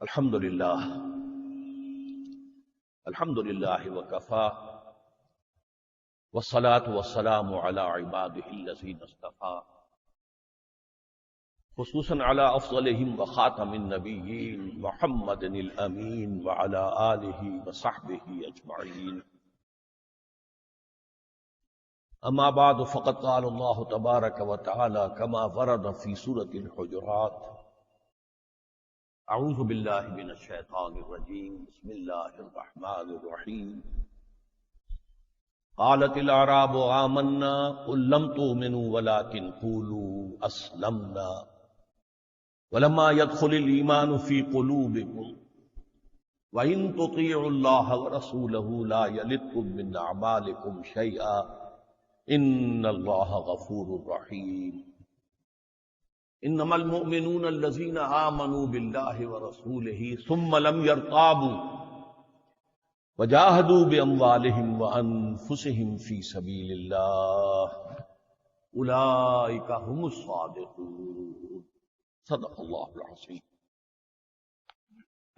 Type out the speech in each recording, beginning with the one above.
الحمد للہ وکفا والصلاة والسلام علی عباده الذین اصطفى خصوصا علی افضلهم وخاتم النبیین محمد الامین وعلی آلہ وصحبہ اجمعین. اما بعد فقد قال اللہ تبارک وتعالی كما ورد فی سورة الحجرات: اعوذ باللہ من الشیطان الرجیم بسم اللہ الرحمن الرحیم. قالت الاعراب آمنا قل لم تؤمنوا ولكن قولوا اسلمنا ولما يدخل الايمان في قلوبكم وان تطيعوا الله ورسوله لا يلدكم من اعمالكم شيئا ان الله غفور رحيم. انما المؤمنون الذين آمنوا بالله ورسوله ثم لم يرتابوا وجاهدوا بأموالهم وأنفسهم في سبيل الله أولئك هم الصادقون. صدق الله العظيم.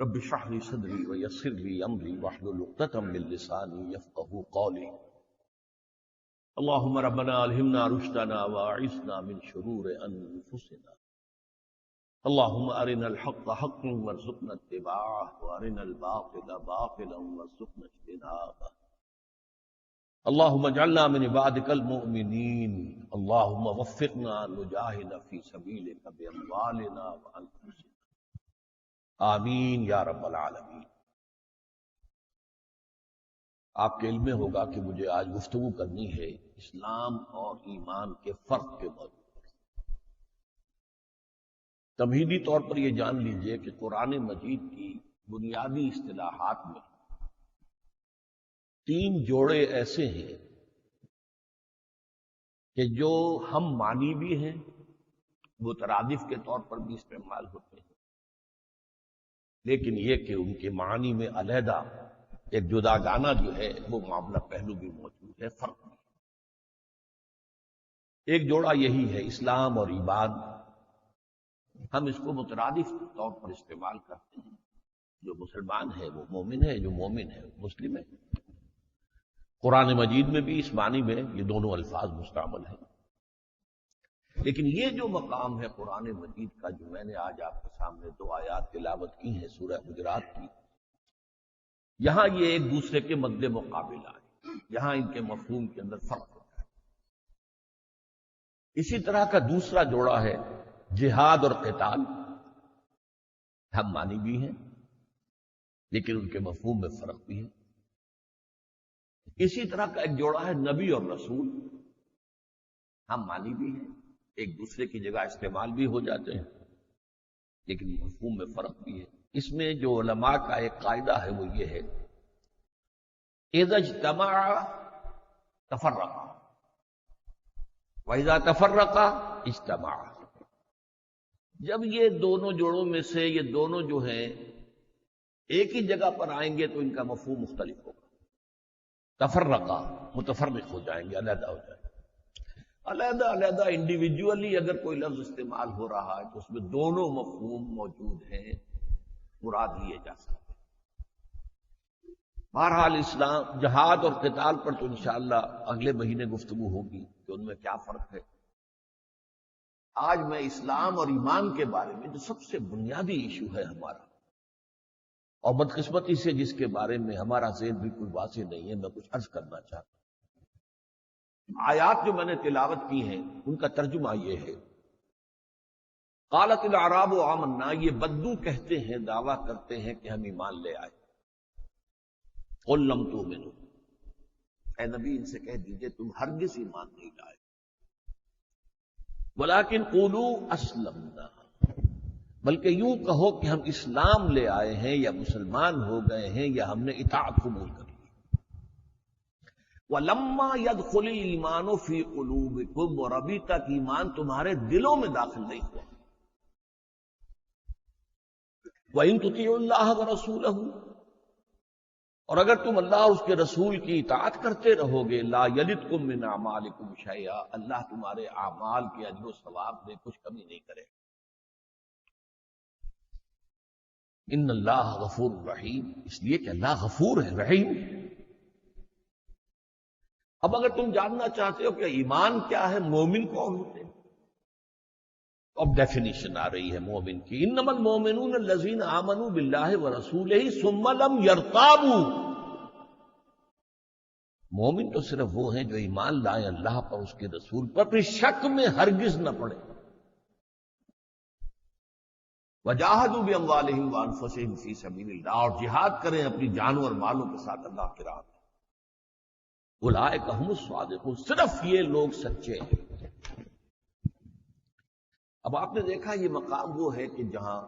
رب اشرح لي صدري ويسر لي أمري واحلل عقدة من لساني يفقهوا قولي. اللهم ربنا الہمنا رشدنا واعصمنا من شرور انفسنا. اللهم ارنا الحق حقا وارزقنا اتباعه وارنا الباطل باطلا وارزقنا اجتنابه. اللهم اجعلنا من عبادك المؤمنين. اللهم وفقنا ان نجاهد في سبيلك باموالنا وانفسنا. آمین یا رب العالمین. آپ کے علم میں ہوگا کہ مجھے آج گفتگو کرنی ہے اسلام اور ایمان کے فرق کے موضوع پر. تمہیدی طور پر یہ جان لیجئے کہ قرآن مجید کی بنیادی اصطلاحات میں تین جوڑے ایسے ہیں کہ جو ہم معنی بھی ہیں، مترادف کے طور پر بھی استعمال ہوتے ہیں، لیکن یہ کہ ان کے معنی میں علیحدہ ایک جداگانہ جو ہے وہ معاملہ پہلو بھی موجود ہے، فرق بھی. ایک جوڑا یہی ہے اسلام اور ایمان. ہم اس کو مترادف طور پر استعمال کرتے ہیں. جو مسلمان ہے وہ مومن ہے، جو مومن ہے وہ مسلم ہے. قرآن مجید میں بھی اس معنی میں یہ دونوں الفاظ مستعمل ہیں. لیکن یہ جو مقام ہے قرآن مجید کا، جو میں نے آج آپ کے سامنے دو آیات تلاوت کی ہیں سورہ حجرات کی، یہاں یہ ایک دوسرے کے مد مقابل آئے، یہاں ان کے مفہوم کے اندر فرق ہوتا ہے. اسی طرح کا دوسرا جوڑا ہے جہاد اور قتال. ہم مانی بھی ہیں لیکن ان کے مفہوم میں فرق بھی ہے. اسی طرح کا ایک جوڑا ہے نبی اور رسول. ہم مانی بھی ہیں، ایک دوسرے کی جگہ استعمال بھی ہو جاتے ہیں لیکن مفہوم میں فرق بھی ہے. اس میں جو علماء کا ایک قاعدہ ہے وہ یہ ہے: اذا اجتمع تفرق واذا تفرق اجتمع. جب یہ دونوں جوڑوں میں سے یہ دونوں جو ہیں ایک ہی جگہ پر آئیں گے تو ان کا مفہوم مختلف ہوگا. تفرقہ متفرق ہو جائیں گے، علیحدہ ہو جائیں گے. علیحدہ علیحدہ انڈیویجولی اگر کوئی لفظ استعمال ہو رہا ہے تو اس میں دونوں مفہوم موجود ہیں، مراد لیے جا سکتے. بہرحال اسلام جہاد اور قتال پر تو انشاءاللہ اگلے مہینے گفتگو ہوگی کہ ان میں کیا فرق ہے. آج میں اسلام اور ایمان کے بارے میں جو سب سے بنیادی ایشو ہے ہمارا، اور بدقسمتی سے جس کے بارے میں ہمارا ذہن بالکل واضح نہیں ہے، میں کچھ عرض کرنا چاہتا ہوں. آیات جو میں نے تلاوت کی ہیں ان کا ترجمہ یہ ہے: قالت الاعراب آمنا. یہ بدو کہتے ہیں، دعویٰ کرتے ہیں کہ ہم ایمان لے آئے. قل لم تؤمنوا. اے نبی ان سے کہہ دیجئے تم ہرگز ایمان نہیں لائے. ولکن قولوا اسلمنا. بلکہ یوں کہو کہ ہم اسلام لے آئے ہیں یا مسلمان ہو گئے ہیں یا ہم نے اطاعت قبول کر لی. ولما يدخل الايمان في قلوبكم. اور ابھی تک ایمان تمہارے دلوں میں داخل نہیں ہوا. وَإِن تُطِيعُوا اللَّهَ وَرَسُولَهُ. اور اگر تم اللہ اور اس کے رسول کی اطاعت کرتے رہو گے، لا يَلِدْكُم مِّنْ أَعْمَالِكُمْ شَيْئًا. اللہ تمہارے اعمال کے اجر و ثواب میں کچھ کمی نہیں کرے. ان اللہ غفور رحیم، اس لیے کہ اللہ غفور ہے، رحیم۔ اب اگر تم جاننا چاہتے ہو کہ ایمان کیا ہے، مومن کون ہوتے ہیں، تو اب ڈیفینیشن آ رہی ہے مومن کی، انما المؤمنون الذین آمنوا باللہ ورسولہ ثم لم یرتابوا۔ مومن تو صرف وہ ہیں جو ایمان لائیں اللہ پر، اس کے رسول پر، پھر شک میں ہرگز نہ پڑے۔ وجاہدوا باموالہم وانفسہم فی سبیل اللہ، اور جہاد کریں اپنی جانوں اور مالوں کے ساتھ اللہ کی راہ میں۔ اولئک ھم الصادقون، صرف یہ لوگ سچے ہیں۔ اب آپ نے دیکھا یہ مقام وہ ہے کہ جہاں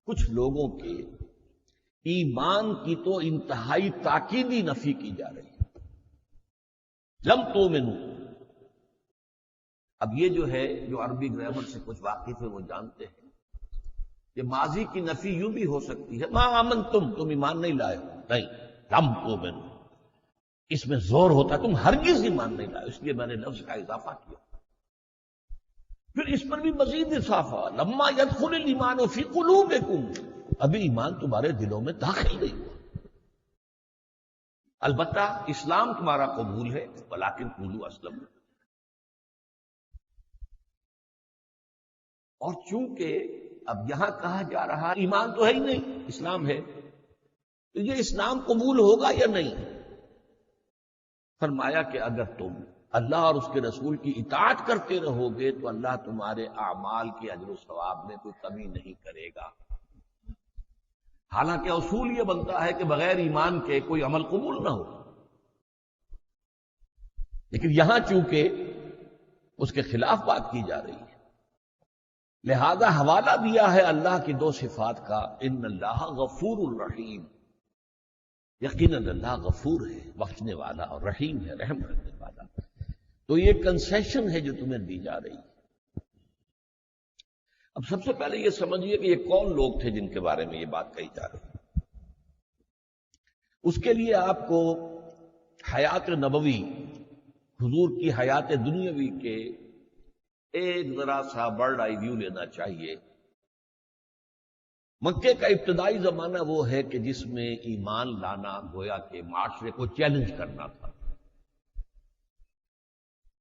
کچھ لوگوں کے ایمان کی تو انتہائی تاکیدی نفی کی جا رہی ہے، لم تؤمنوا۔ اب یہ جو ہے، جو عربی گرامر سے کچھ واقف ہے وہ جانتے ہیں کہ ماضی کی نفی یوں بھی ہو سکتی ہے، ما آمنتم، تم ایمان نہیں لائے ہو، نہیں، لم تؤمنوا، اس میں زور ہوتا تم ہرگز ایمان نہیں لائے، اس لیے میں نے لفظ کا اضافہ کیا۔ پھر اس پر بھی مزید اضافہ، لما يدخل الایمان فی قلوبکم، ابھی ایمان تمہارے دلوں میں داخل نہیں ہوا۔ البتہ اسلام تمہارا قبول ہے، ولکن قولوا اسلمنا، اور چونکہ اب یہاں کہا جا رہا ایمان تو ہے ہی نہیں، اسلام ہے، تو یہ اسلام قبول ہوگا یا نہیں؟ فرمایا کہ اگر تم اللہ اور اس کے رسول کی اطاعت کرتے رہو گے تو اللہ تمہارے اعمال کے اجر و ثواب میں کوئی کمی نہیں کرے گا۔ حالانکہ اصول یہ بنتا ہے کہ بغیر ایمان کے کوئی عمل قبول نہ ہو، لیکن یہاں چونکہ اس کے خلاف بات کی جا رہی ہے، لہذا حوالہ دیا ہے اللہ کی دو صفات کا، ان اللہ غفور الرحیم، یقیناً اللہ غفور ہے، بخشنے والا، اور رحیم ہے، رحم کرنے والا۔ تو یہ کنسیشن ہے جو تمہیں دی جا رہی ہے۔ اب سب سے پہلے یہ سمجھیے کہ یہ کون لوگ تھے جن کے بارے میں یہ بات کہی جا رہی ہے۔ اس کے لیے آپ کو حیات نبوی، حضور کی حیات دنیاوی کے ایک ذرا سا برڈ آئی ویو لینا چاہیے۔ مکے کا ابتدائی زمانہ وہ ہے کہ جس میں ایمان لانا گویا کہ معاشرے کو چیلنج کرنا تھا۔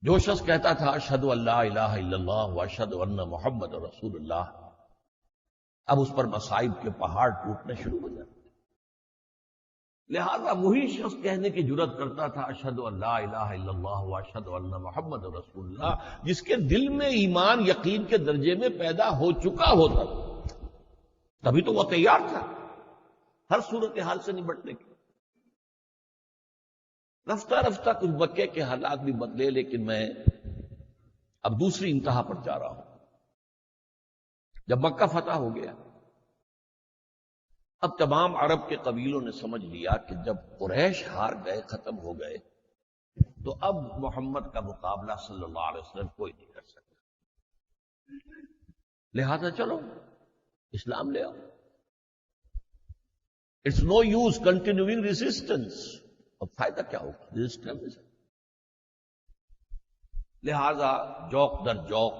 جو شخص کہتا تھا اشہد ان لا الہ الا اللہ واشہد ان محمد رسول اللہ، اب اس پر مصائب کے پہاڑ ٹوٹنے شروع ہو جاتے، لہذا وہی شخص کہنے کی جرات کرتا تھا اشہد ان لا الہ الا اللہ واشہد ان محمد رسول اللہ، جس کے دل میں ایمان یقین کے درجے میں پیدا ہو چکا ہوتا تھا، تبھی تو وہ تیار تھا ہر صورتحال سے نمٹنے کی۔ رفتہ رفتہ کچھ مکے کے حالات بھی بدلے، لیکن میں اب دوسری انتہا پر جا رہا ہوں۔ جب مکہ فتح ہو گیا، اب تمام عرب کے قبیلوں نے سمجھ لیا کہ جب قریش ہار گئے، ختم ہو گئے، تو اب محمد کا مقابلہ صلی اللہ علیہ وسلم کوئی نہیں کر سکتا، لہذا چلو اسلام لے آؤ۔ It's no use continuing resistance, اب فائدہ کیا ہوگا ریزسٹنس؟ لہذا جوق در جوق،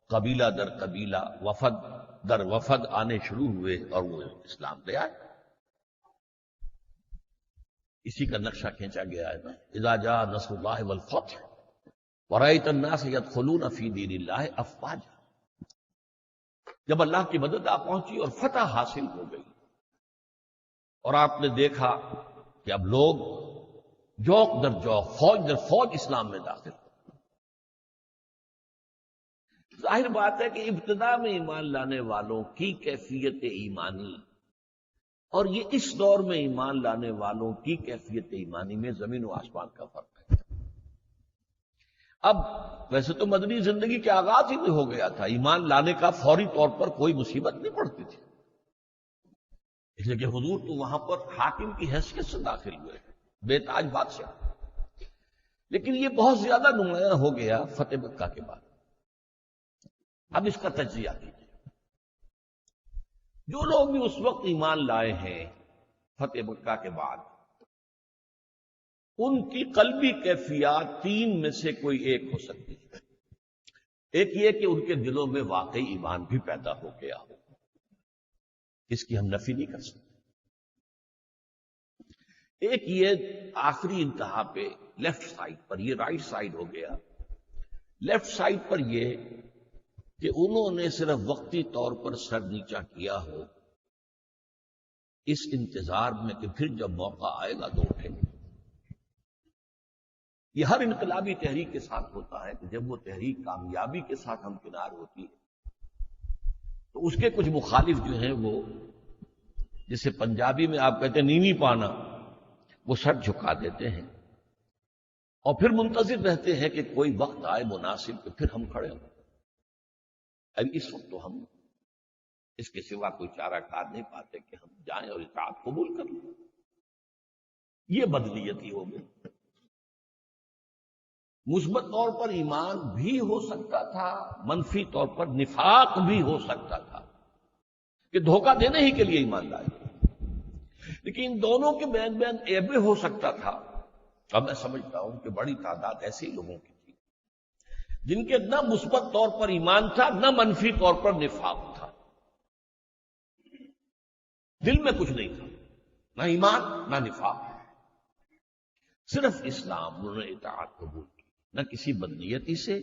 قبیلہ در قبیلہ، وفد در وفد آنے شروع ہوئے اور وہ اسلام لے آئے۔ اسی کا نقشہ کھینچا گیا ہے نا، اذا جاء نصر اللہ والفتح ورأیت الناس يدخلون فی دین اللہ افواجا، جب اللہ کی مدد آ پہنچی اور فتح حاصل ہو گئی، اور آپ نے دیکھا کہ اب لوگ جوق در جوق، فوج در فوج اسلام میں داخل ہو۔ ظاہر بات ہے کہ ابتدا میں ایمان لانے والوں کی کیفیت ایمانی اور یہ اس دور میں ایمان لانے والوں کی کیفیت ایمانی میں زمین و آسمان کا فرق ہے۔ اب ویسے تو مدنی زندگی کے آغاز ہی میں ہو گیا تھا، ایمان لانے کا فوری طور پر کوئی مصیبت نہیں پڑتی تھی، اس لیے کہ حضور تو وہاں پر حاکم کی حیثیت سے داخل ہوئے، بے تاج بادشاہ، لیکن یہ بہت زیادہ نمایاں ہو گیا فتح مکہ کے بعد۔ اب اس کا تجزیہ کیجیے، جو لوگ بھی اس وقت ایمان لائے ہیں فتح مکہ کے بعد، ان کی قلبی کیفیات تین میں سے کوئی ایک ہو سکتی ہے۔ ایک یہ کہ ان کے دلوں میں واقعی ایمان بھی پیدا ہو گیا ہو، اس کی ہم نفی نہیں کر سکتے۔ ایک یہ آخری انتہا پہ لیفٹ سائڈ پر، یہ رائٹ سائڈ ہو گیا، لیفٹ سائڈ پر یہ کہ انہوں نے صرف وقتی طور پر سر نیچا کیا ہو اس انتظار میں کہ پھر جب موقع آئے گا تو اٹھیں گے۔ یہ ہر انقلابی تحریک کے ساتھ ہوتا ہے کہ جب وہ تحریک کامیابی کے ساتھ ہمکنار ہوتی ہے تو اس کے کچھ مخالف جو ہیں وہ، جسے پنجابی میں آپ کہتے ہیں نیوی پانا، وہ سر جھکا دیتے ہیں اور پھر منتظر رہتے ہیں کہ کوئی وقت آئے مناسب کہ پھر ہم کھڑے ہوں۔ اب اس وقت تو ہم اس کے سوا کوئی چارہ کار نہیں پاتے کہ ہم جائیں اور اطاعت قبول کر لیں۔ یہ بدنیتی ہو گئی۔ مثبت طور پر ایمان بھی ہو سکتا تھا، منفی طور پر نفاق بھی ہو سکتا تھا کہ دھوکہ دینے ہی کے لیے ایمان لائے، لیکن ان دونوں کے بین بین ایبے ہو سکتا تھا۔ اب میں سمجھتا ہوں کہ بڑی تعداد ایسے لوگوں کی تھی جن کے نہ مثبت طور پر ایمان تھا نہ منفی طور پر نفاق تھا، دل میں کچھ نہیں تھا، نہ ایمان نہ نفاق، صرف اسلام، انہوں نے اطاعت قبول کی، نہ کسی بدنیتی سے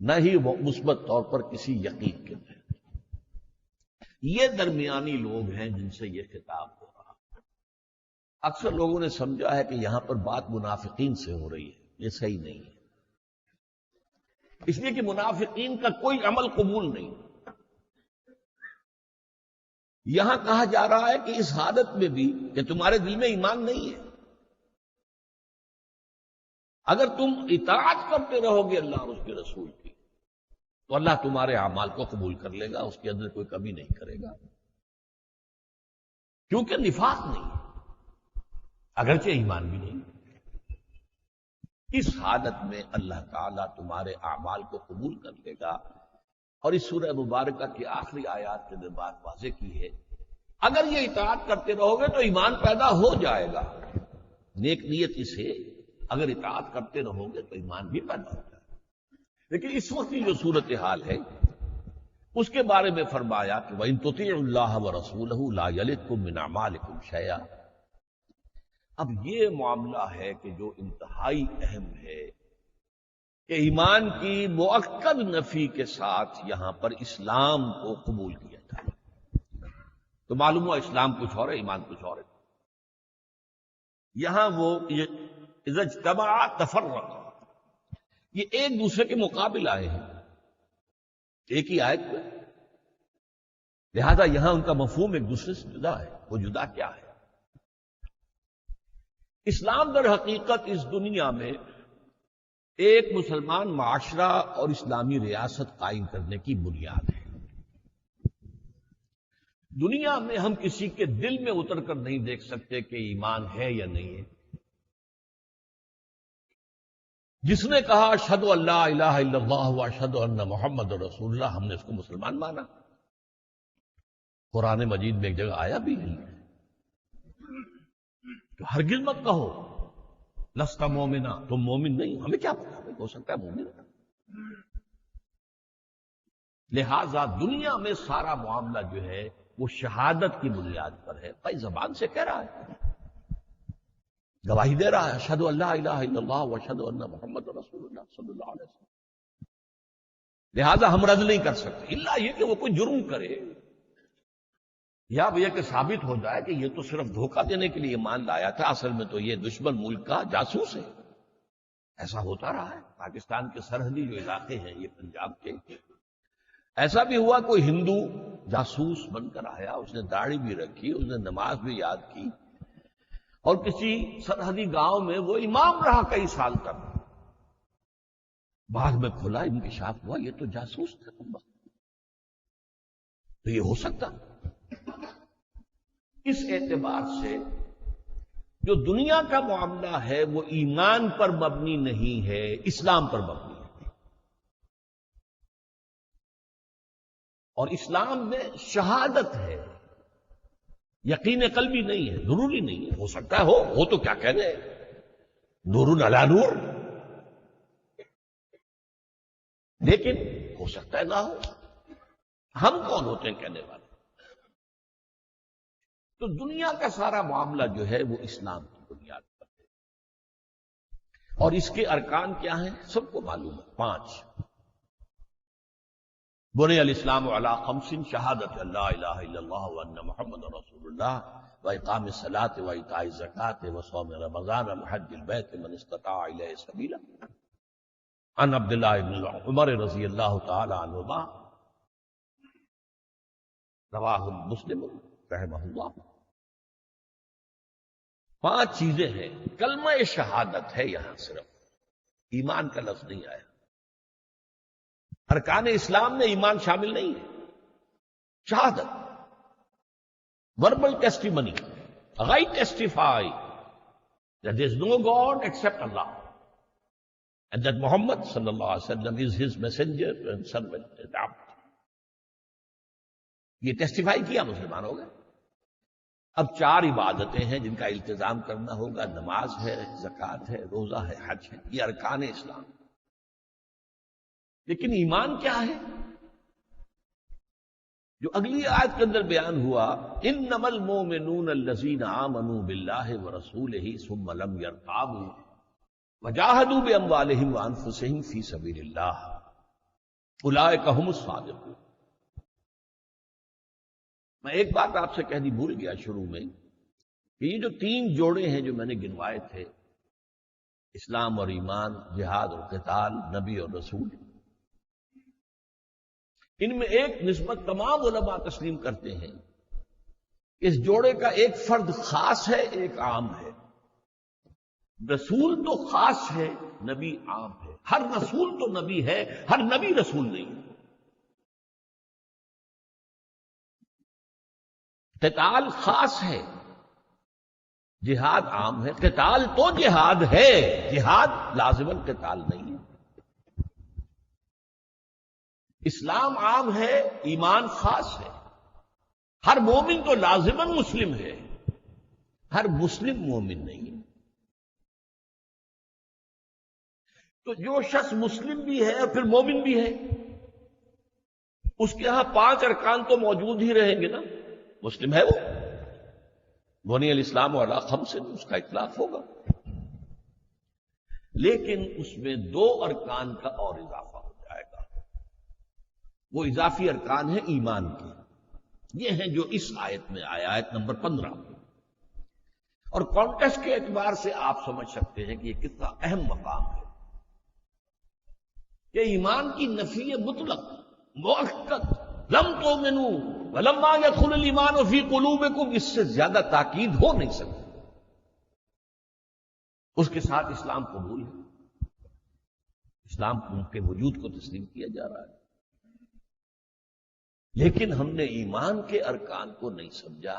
نہ ہی مثبت طور پر کسی یقین کے تحت۔ یہ درمیانی لوگ ہیں جن سے یہ خطاب ہو رہا۔ اکثر لوگوں نے سمجھا ہے کہ یہاں پر بات منافقین سے ہو رہی ہے، یہ صحیح نہیں ہے، اس لیے کہ منافقین کا کوئی عمل قبول نہیں۔ یہاں کہا جا رہا ہے کہ اس حالت میں بھی کہ تمہارے دل میں ایمان نہیں ہے، اگر تم اطاعت کرتے رہو گے اللہ اور اس کے رسول کی تو اللہ تمہارے اعمال کو قبول کر لے گا، اس کے اندر کوئی کمی نہیں کرے گا، کیونکہ نفاق نہیں ہے اگرچہ ایمان بھی نہیں۔ اس حالت میں اللہ تعالیٰ تمہارے اعمال کو قبول کر لے گا، اور اس سورہ مبارکہ کی آخری آیات کے اندر بات واضح کی ہے، اگر یہ اطاعت کرتے رہو گے تو ایمان پیدا ہو جائے گا، نیک نیتی سے اگر اطاعت کرتے رہو گے تو ایمان بھی پیدا ہو جائے گا۔ لیکن اس وقت کی جو صورتحال ہے اس کے بارے میں فرمایا کہ وَإِن تُطِيعُوا اللَّهَ وَرَسُولَهُ لَا يَلِتْكُم مِّنْ أَعْمَالِكُمْ شَيْئًا۔ اب یہ معاملہ ہے کہ جو انتہائی اہم ہے کہ ایمان کی مؤکد نفی کے ساتھ یہاں پر اسلام کو قبول کیا جائے، تو معلوم ہوا اسلام کچھ اور ہے، ایمان کچھ اور ہے۔ یہاں وہ اذا اجتمعا تفرقا، یہ ایک دوسرے کے مقابل آئے ہیں ایک ہی آیت میں، لہذا یہاں ان کا مفہوم ایک دوسرے سے جدا ہے۔ وہ جدا کیا ہے؟ اسلام در حقیقت اس دنیا میں ایک مسلمان معاشرہ اور اسلامی ریاست قائم کرنے کی بنیاد ہے۔ دنیا میں ہم کسی کے دل میں اتر کر نہیں دیکھ سکتے کہ ایمان ہے یا نہیں ہے۔ جس نے کہا اشہد ان لا الہ الا اللہ واشہد ان محمد رسول اللہ، ہم نے اس کو مسلمان مانا۔ قرآن مجید میں ایک جگہ آیا بھی نہیں تو ہرگز مت کہو لست مومنا، تم مومن نہیں، ہمیں کیا پتا ہو سکتا ہے مومن۔ لہذا دنیا میں سارا معاملہ جو ہے وہ شہادت کی بنیاد پر ہے، بھائی زبان سے کہہ رہا ہے، گواہی دے رہا ہے اشہد ان لا الہ الا اللہ واشہد ان محمد رسول اللہ صلی اللہ علیہ وسلم۔ لہذا ہم رد نہیں کر سکتے الا یہ کہ وہ کوئی جرم کرے یا یہ کہ ثابت ہو جائے کہ یہ تو صرف دھوکہ دینے کے لیے ایمان لایا تھا، اصل میں تو یہ دشمن ملک کا جاسوس ہے۔ ایسا ہوتا رہا ہے، پاکستان کے سرحدی جو علاقے ہیں یہ پنجاب کے، ایسا بھی ہوا کوئی ہندو جاسوس بن کر آیا، اس نے داڑھی بھی رکھی، اس نے نماز بھی یاد کی، اور کسی سرحدی گاؤں میں وہ امام رہا کئی سال تک۔ بعد میں کھلا انکشاف ہوا یہ تو جاسوس تھا، تو یہ ہو سکتا۔ اس اعتبار سے جو دنیا کا معاملہ ہے وہ ایمان پر مبنی نہیں ہے، اسلام پر مبنی ہے، اور اسلام میں شہادت ہے، یقین قلبی نہیں ہے، ضروری نہیں ہے، ہو سکتا ہے ہو تو کیا کہنے، نور علی نور، لیکن ہو سکتا ہے نہ ہو، ہم کون ہوتے ہیں کہنے والے؟ تو دنیا کا سارا معاملہ جو ہے وہ اسلام کی بنیاد پر ہے، اور اس کے ارکان کیا ہیں سب کو معلوم ہے، 5۔ بنی الاسلام علی 5: شہادت لا الہ الا اللہ وان محمد رسول اللہ واقام الصلاۃ وایتاء الزکاۃ وصوم رمضان وحج البیت من استطاع الیہ سبیلا۔ عن عبداللہ بن عمر رضی اللہ تعالی عنہما، رواہ مسلم رحمہ اللہ۔ 5 چیزیں ہیں، کلمہ شہادت ہے، یہاں صرف ایمان کا لفظ نہیں آیا۔ ارکان اسلام میں ایمان شامل نہیں ہے۔ شہادت، verbal testimony, I testify that there is no God except Allah and that Muhammad sallallahu alaihi wasallam is his messenger and servant and abd۔ یہ ٹیسٹیفائی کیا، مسلمان ہو گئے۔ اب 4 عبادتیں ہیں جن کا التزام کرنا ہوگا، نماز ہے، زکوٰۃ ہے، روزہ ہے، حج ہے، یہ ارکان اسلام۔ لیکن ایمان کیا ہے؟ جو اگلی آیت کے اندر بیان ہوا، انما المؤمنون الذین آمنوا باللہ ورسولہ ثم لم یرتابوا وجاہدوا باموالہم وانفسہم فی سبیل اللہ اولئک ھم الصادقون۔ میں ایک بات آپ سے کہنی بھول گیا شروع میں، کہ یہ جو 3 جوڑے ہیں جو میں نے گنوائے تھے، اسلام اور ایمان، جہاد اور قتال، نبی اور رسول، ان میں ایک نسبت تمام علماء تسلیم کرتے ہیں، اس جوڑے کا ایک فرد خاص ہے، ایک عام ہے۔ رسول تو خاص ہے، نبی عام ہے۔ ہر رسول تو نبی ہے، ہر نبی رسول نہیں ہے۔ قتال خاص ہے، جہاد عام ہے۔ قتال تو جہاد ہے، جہاد لازماً قتال نہیں ہے۔ اسلام عام ہے، ایمان خاص ہے۔ ہر مومن تو لازماً مسلم ہے، ہر مسلم مومن نہیں ہے۔ تو جو شخص مسلم بھی ہے اور پھر مومن بھی ہے، اس کے ہاں 5 ارکان تو موجود ہی رہیں گے نا، مسلم ہے وہ۔ بنی الاسلام علی 5 اس کا اطلاق ہوگا، لیکن اس میں 2 ارکان کا اور اضافہ ہو جائے گا۔ وہ اضافی ارکان ہیں ایمان کے، یہ ہیں جو اس آیت میں آیا، آیت نمبر 15۔ اور کانٹیکسٹ کے اعتبار سے آپ سمجھ سکتے ہیں کہ یہ کتنا اہم مقام ہے، کہ ایمان کی نفی مطلق مؤکد، لم تؤمنوا ولما يدخل الایمان فی قلوبکم، اس سے زیادہ تاکید ہو نہیں سکتی۔ اس کے ساتھ اسلام قبول ہے، اسلام کے وجود کو تسلیم کیا جا رہا ہے، لیکن ہم نے ایمان کے ارکان کو نہیں سمجھا۔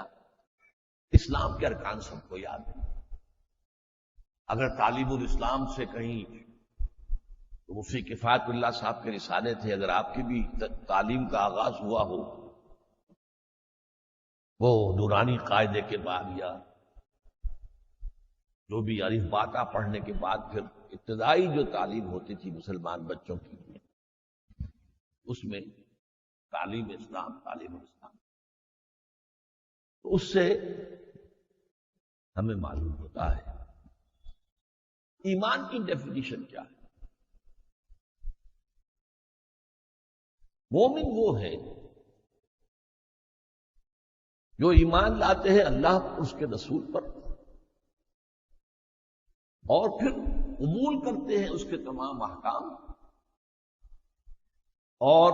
اسلام کے ارکان سب کو یاد ہیں۔ اگر تعلیم الاسلام سے کہیں تو مفتی کفایت اللہ صاحب کے رسالے تھے، اگر آپ کی بھی تعلیم کا آغاز ہوا ہو وہ نورانی قاعدے کے بعد یا جو بھی الف باتا پڑھنے کے بعد، پھر ابتدائی جو تعلیم ہوتی تھی مسلمان بچوں کی، اس میں تعلیم اسلام، تعلیم الاسلام، تو اس سے ہمیں معلوم ہوتا ہے ایمان کی ڈیفینیشن کیا ہے۔ مومن وہ ہے جو ایمان لاتے ہیں اللہ پر، اس کے رسول پر، اور پھر قبول کرتے ہیں اس کے تمام احکام، اور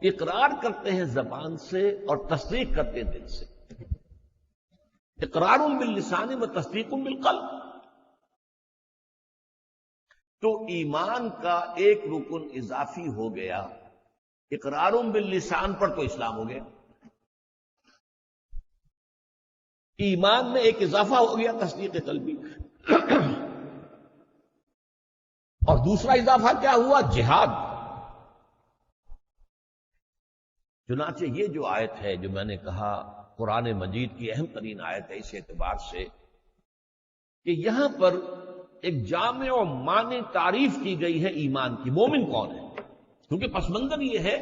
اقرار کرتے ہیں زبان سے اور تصدیق کرتے ہیں دل سے۔ اقرار باللسان و تصدیق بالقلب۔ تو ایمان کا ایک رکن اضافی ہو گیا، اقرار باللسان پر تو اسلام ہو گیا۔ ایمان میں ایک اضافہ ہو گیا تصدیق قلبی، اور دوسرا اضافہ کیا ہوا؟ جہاد۔ چنانچہ یہ جو آیت ہے، جو میں نے کہا قرآن مجید کی اہم ترین آیت ہے اس اعتبار سے کہ یہاں پر ایک جامع و مانع تعریف کی گئی ہے ایمان کی۔ مومن کون ہے؟ کیونکہ پس منظر یہ ہے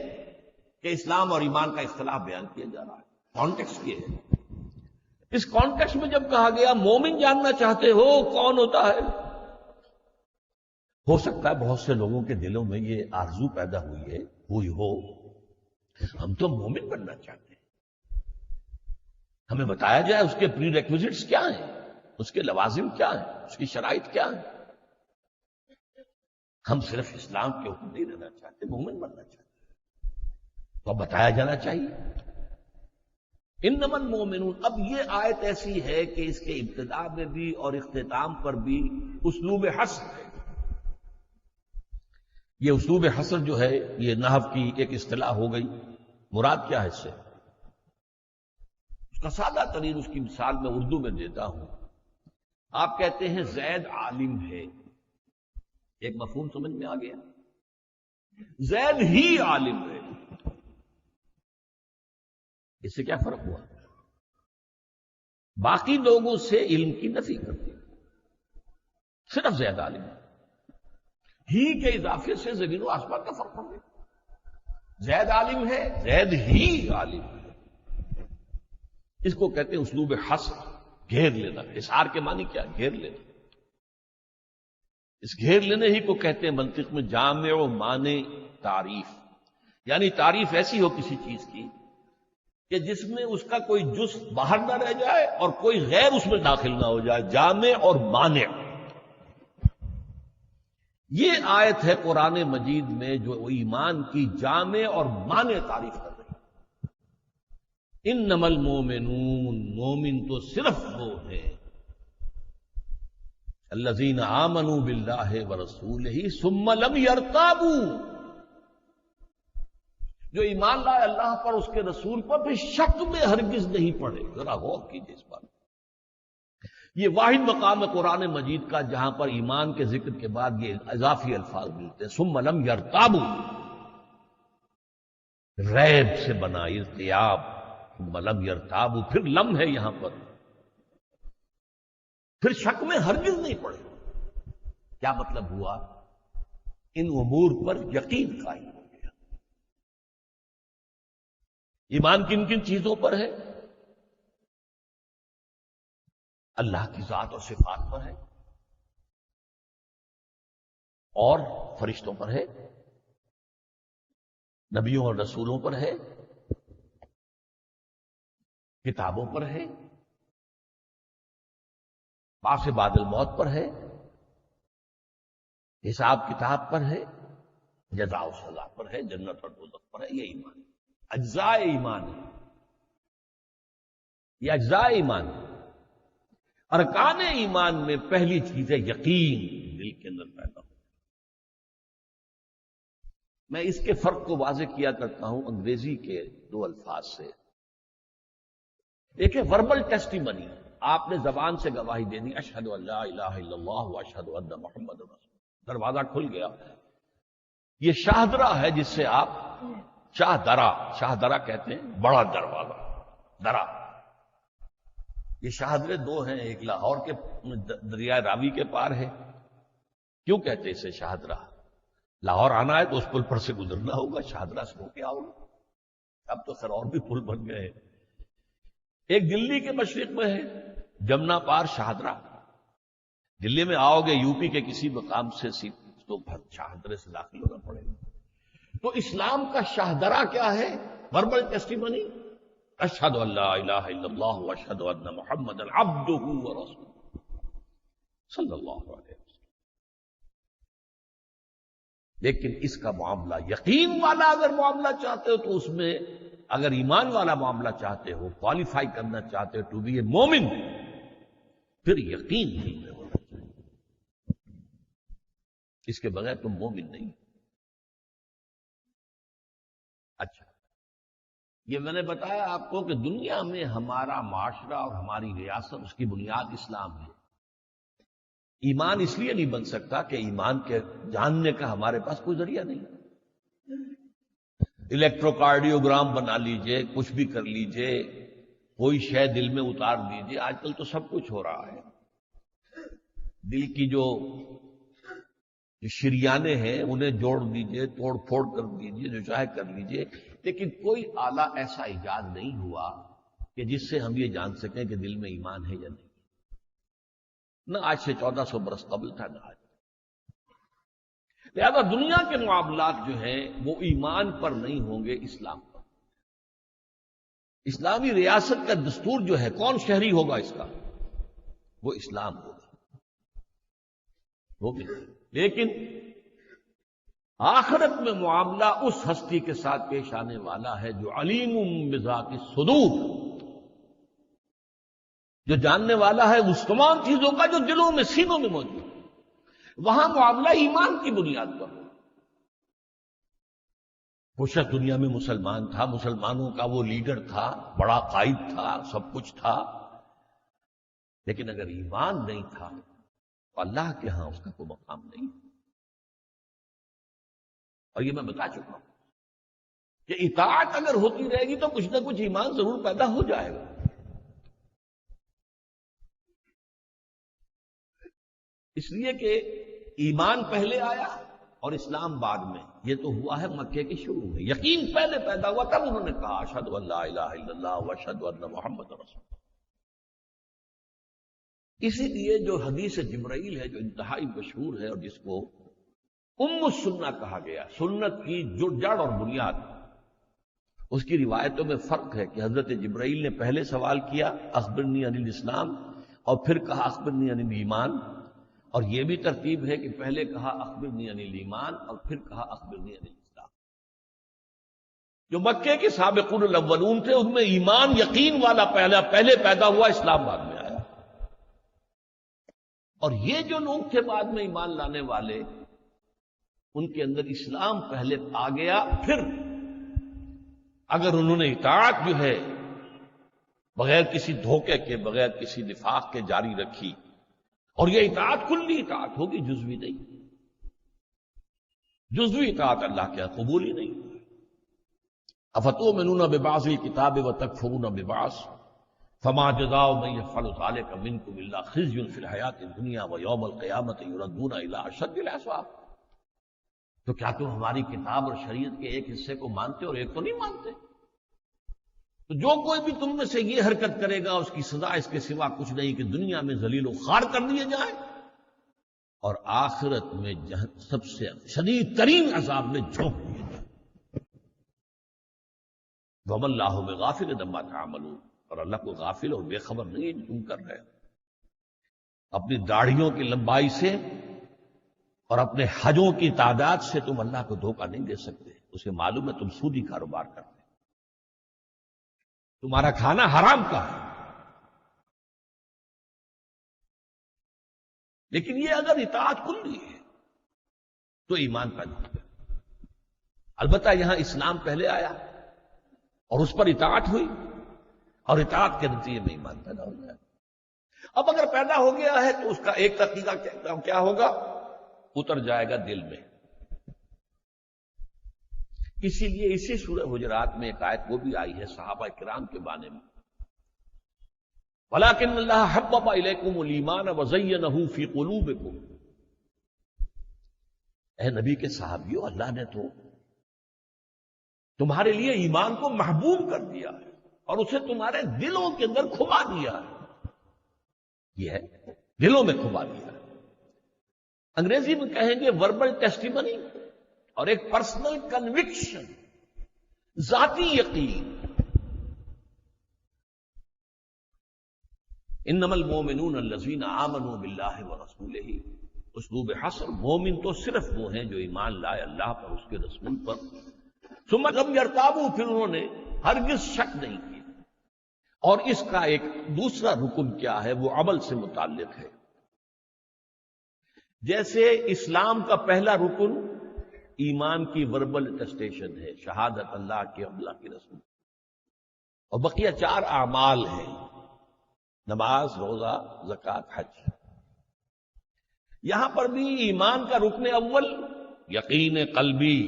کہ اسلام اور ایمان کا اختلاف بیان کیا جا رہا ہے، کانٹیکسٹ یہ ہے۔ اس کانٹیکسٹ میں جب کہا گیا مومن جاننا چاہتے ہو کون ہوتا ہے، ہو سکتا ہے بہت سے لوگوں کے دلوں میں یہ آرزو پیدا ہوئی ہو ہم تو مومن بننا چاہتے ہیں، ہمیں بتایا جائے اس کے پری ریکوزٹس کیا ہیں، اس کے لوازم کیا ہیں، اس کی شرائط کیا ہیں۔ ہم صرف اسلام کے حکم نہیں رہنا چاہتے، مومن بننا چاہتے ہیں، تو اب بتایا جانا چاہیے۔ انما المومنون، اب یہ آیت ایسی ہے کہ اس کے ابتدا میں بھی اور اختتام پر بھی اسلوب حصر ہے۔ یہ اسلوب حصر جو ہے یہ نحو کی ایک اصطلاح ہو گئی۔ مراد کیا ہے اس سے؟ اس کا سادہ ترین اس کی مثال میں اردو میں دیتا ہوں۔ آپ کہتے ہیں زید عالم ہے، ایک مفہوم سمجھ میں آ گیا؟ زید ہی عالم ہے، اس سے کیا فرق ہوا؟ باقی لوگوں سے علم کی نفی کرتے ہیں، صرف زید عالم ہے، ہی کے اضافے سے زمین و آسمان کا فرق ہو گیا۔ زید عالم ہے، زید ہی عالم ہے، اس کو کہتے ہیں اسلوب حصر، گھیر لینا۔ حصار کے معنی کیا؟ گھیر لینا۔ اس گھیر لینے ہی کو کہتے ہیں منطق میں جامع و مانع تعریف، یعنی تعریف ایسی ہو کسی چیز کی کہ جس میں اس کا کوئی جزء باہر نہ رہ جائے اور کوئی غیر اس میں داخل نہ ہو جائے، جامع اور مانع۔ یہ آیت ہے قرآن مجید میں جو ایمان کی جامع اور مانع تعریف کر رہی ہے۔ انما المومنون، مومن تو صرف وہ ہیں الذین آمنوا باللہ ورسولہ ثم لم یرتابوا، جو ایمان لائے اللہ پر، اس کے رسول پر، پھر شک میں ہرگز نہیں پڑے۔ ذرا غور کیجیے اس بات۔ یہ واحد مقام ہے قرآن مجید کا جہاں پر ایمان کے ذکر کے بعد یہ اضافی الفاظ ملتے ہیں، ثم لم یرتابوا، ریب سے بنا ارتیاب، ثم لم یرتابوا، پھر لم ہے یہاں پر، پھر شک میں ہرگز نہیں پڑے۔ کیا مطلب ہوا؟ ان امور پر یقین قائم ہو گیا۔ ایمان کن کن چیزوں پر ہے؟ اللہ کی ذات اور صفات پر ہے، اور فرشتوں پر ہے، نبیوں اور رسولوں پر ہے، کتابوں پر ہے، بعث بعد الموت پر ہے، حساب کتاب پر ہے، جزا و سزا پر ہے، جنت اور دوزخ پر ہے۔ یہ ایمان اجزاء ایمان ہے، یہ اجزاء ایمان ہے۔ ارکان ایمان میں پہلی چیز ہے یقین، دل کے اندر پیدا ہو۔ میں اس کے فرق کو واضح کیا کرتا ہوں انگریزی کے دو الفاظ سے۔ ایک ہے وربل ٹیسٹیمنی، آپ نے زبان سے گواہی دے دی، اشہد ان لا الہ الا اللہ واشہد ان محمد رسول اللہ، دروازہ کھل گیا۔ یہ شاہدرہ ہے جس سے آپ شاہدرہ کہتے ہیں، بڑا دروازہ، درا۔ یہ شاہدرے دو ہیں، ایک لاہور کے دریائے راوی کے پار ہے۔ کیوں کہتے اسے شاہدرہ؟ لاہور آنا ہے تو اس پل پر سے گزرنا ہوگا، شاہدرہ سے ہو کے آؤ گے۔ اب تو خیر اور بھی پل بن گئے ہیں۔ ایک دلی کے مشرق میں ہے جمنا پار شاہدرہ، دلی میں آؤ گے یو پی کے کسی مقام سے تو شاہدرے سے داخل ہونا پڑے گا۔ تو اسلام کا شاہدرہ کیا ہے؟ وربل ٹیسٹیمنی، اشہد ان لا الہ الا اللہ واشہد ان محمد عبدہ ورسولہ صلی اللہ علیہ وسلم۔ لیکن اس کا معاملہ یقین والا اگر معاملہ چاہتے ہو تو اس میں، اگر ایمان والا معاملہ چاہتے ہو، کوالیفائی کرنا چاہتے ہو ٹو بی اے مومن، پھر یقین دل میں ہونا چاہیے، اس کے بغیر تم مومن نہیں۔ اچھا، یہ میں نے بتایا آپ کو کہ دنیا میں ہمارا معاشرہ اور ہماری ریاست، اس کی بنیاد اسلام ہے۔ ایمان اس لیے نہیں بن سکتا کہ ایمان کے جاننے کا ہمارے پاس کوئی ذریعہ نہیں۔ الیکٹروکارڈیوگرام بنا لیجئے، کچھ بھی کر لیجئے، کوئی شے دل میں اتار دیجئے، آج کل تو سب کچھ ہو رہا ہے۔ دل کی جو شریانے ہیں انہیں جوڑ دیجئے، توڑ پھوڑ کر دیجئے، جو چاہے کر لیجئے، لیکن کوئی آلہ ایسا ایجاد نہیں ہوا کہ جس سے ہم یہ جان سکیں کہ دل میں ایمان ہے یا نہیں. نہ آج سے 1400 برس قبل تھا نہ آج. لہذا دنیا کے معاملات جو ہیں وہ ایمان پر نہیں ہوں گے، اسلام پر. اسلامی ریاست کا دستور جو ہے، کون شہری ہوگا اس کا؟ وہ اسلام ہوگا. لیکن آخرت میں معاملہ اس ہستی کے ساتھ پیش آنے والا ہے جو علیم بذات الصدور، جو جاننے والا ہے اس تمام چیزوں کا جو دلوں میں، سینوں میں موجود ہے. وہاں معاملہ ایمان کی بنیاد پر. وہ شخص دنیا میں مسلمان تھا، مسلمانوں کا وہ لیڈر تھا، بڑا قائد تھا، سب کچھ تھا، لیکن اگر ایمان نہیں تھا تو اللہ کے ہاں اس کا کوئی مقام نہیں. اور یہ میں بتا چکا ہوں کہ اطاعت اگر ہوتی رہے گی تو کچھ نہ کچھ ایمان ضرور پیدا ہو جائے گا. اس لیے کہ ایمان پہلے آیا اور اسلام بعد میں. یہ تو ہوا ہے مکے کے شروع میں. یقین پہلے پیدا ہوا، تب انہوں نے کہا اشہد ان لا الہ الا اللہ واشہد ان محمد رسول اللہ. اسی لیے جو حدیث جبرائیل ہے جو انتہائی مشہور ہے اور جس کو ام السنہ کہا گیا، سنت کی جڑ اور بنیاد، اس کی روایتوں میں فرق ہے کہ حضرت جبرائیل نے پہلے سوال کیا اخبرنی عن الاسلام، اور پھر کہا اخبرنی عن الایمان. اور یہ بھی ترتیب ہے کہ پہلے کہا اخبرنی عن الایمان اور پھر کہا اخبرنی عن الاسلام. جو مکے کے سابقون الاولون تھے ان میں ایمان یقین والا پہلے پیدا ہوا، اسلام بعد میں آیا. اور یہ جو لوگ تھے بعد میں ایمان لانے والے، ان کے اندر اسلام پہلے آ گیا. پھر اگر انہوں نے اطاعت جو ہے بغیر کسی دھوکے کے، بغیر کسی نفاق کے جاری رکھی، اور یہ اطاعت کلی اطاعت ہوگی، جزوی نہیں. جزوی اطاعت اللہ کے قبول ہی نہیں. افتؤمنون ببعض الکتاب وتکفرون ببعض فما جزاء من يفعل ذلك منكم الا خزي في الحياة الدنيا ويوم القيامة يردون الى اشد العذاب. تو کیا تم ہماری کتاب اور شریعت کے ایک حصے کو مانتے اور ایک کو نہیں مانتے؟ تو جو کوئی بھی تم میں سے یہ حرکت کرے گا اس کی سزا اس کے سوا کچھ نہیں کہ دنیا میں ذلیل و خوار کر دیے جائیں اور آخرت میں سب سے شدید ترین عذاب میں جھونک دیے جائیں. وَمَا اللَّهُ بِغَافِلٍ عَمَّا تَعْمَلُونَ. اور اللہ کو غافل اور بے خبر نہیں ہے تم کر رہے. اپنی داڑھیوں کی لمبائی سے اور اپنے حجوں کی تعداد سے تم اللہ کو دھوکہ نہیں دے سکتے. اسے معلوم ہے تم سودی کاروبار کرتے، تمہارا کھانا حرام کا ہے. لیکن یہ اگر اطاعت کلی ہے تو ایمان پیدا ہو گیا. البتہ یہاں اسلام پہلے آیا اور اس پر اطاعت ہوئی اور اطاعت کے نتیجے میں ایمان پیدا ہو گیا. اب اگر پیدا ہو گیا ہے تو اس کا ایک طریقہ کیا ہوگا؟ اتر جائے گا دل میں. اسی لیے اسی سورہ حجرات میں ایک آیت وہ بھی آئی ہے صحابہ کرام کے بارے میں، وَلَٰكِنَّ اللَّهَ حَبَّبَ إِلَيْكُمُ الْإِيمَانَ وَزَيَّنَهُ فِي قُلُوبِكُمْ. اے نبی کے صحابیوں، اللہ نے تو تمہارے لیے ایمان کو محبوب کر دیا ہے اور اسے تمہارے دلوں کے اندر کھبا دیا ہے. یہ ہے دلوں میں کھبا دیا ہے. انگریزی میں کہیں گے وربل ٹیسٹیمنی اور ایک پرسنل کنوکشن، ذاتی یقین. انما المؤمنون الذین آمنوا باللہ ورسولہ. اسلوب حصر، مومن تو صرف وہ ہیں جو ایمان لائے اللہ پر، اس کے رسول پر. ثم لم یرتابوا، پھر انہوں نے ہرگز شک نہیں کیا. اور اس کا ایک دوسرا رکن کیا ہے؟ وہ عمل سے متعلق ہے. جیسے اسلام کا پہلا رکن ایمان کی وربل اٹیسٹیشن ہے، شہادت اللہ کے اللہ کے رسول، اور بقیہ 4 اعمال ہیں، نماز، روزہ، زکوٰۃ، حج. یہاں پر بھی ایمان کا رکن اول یقین قلبی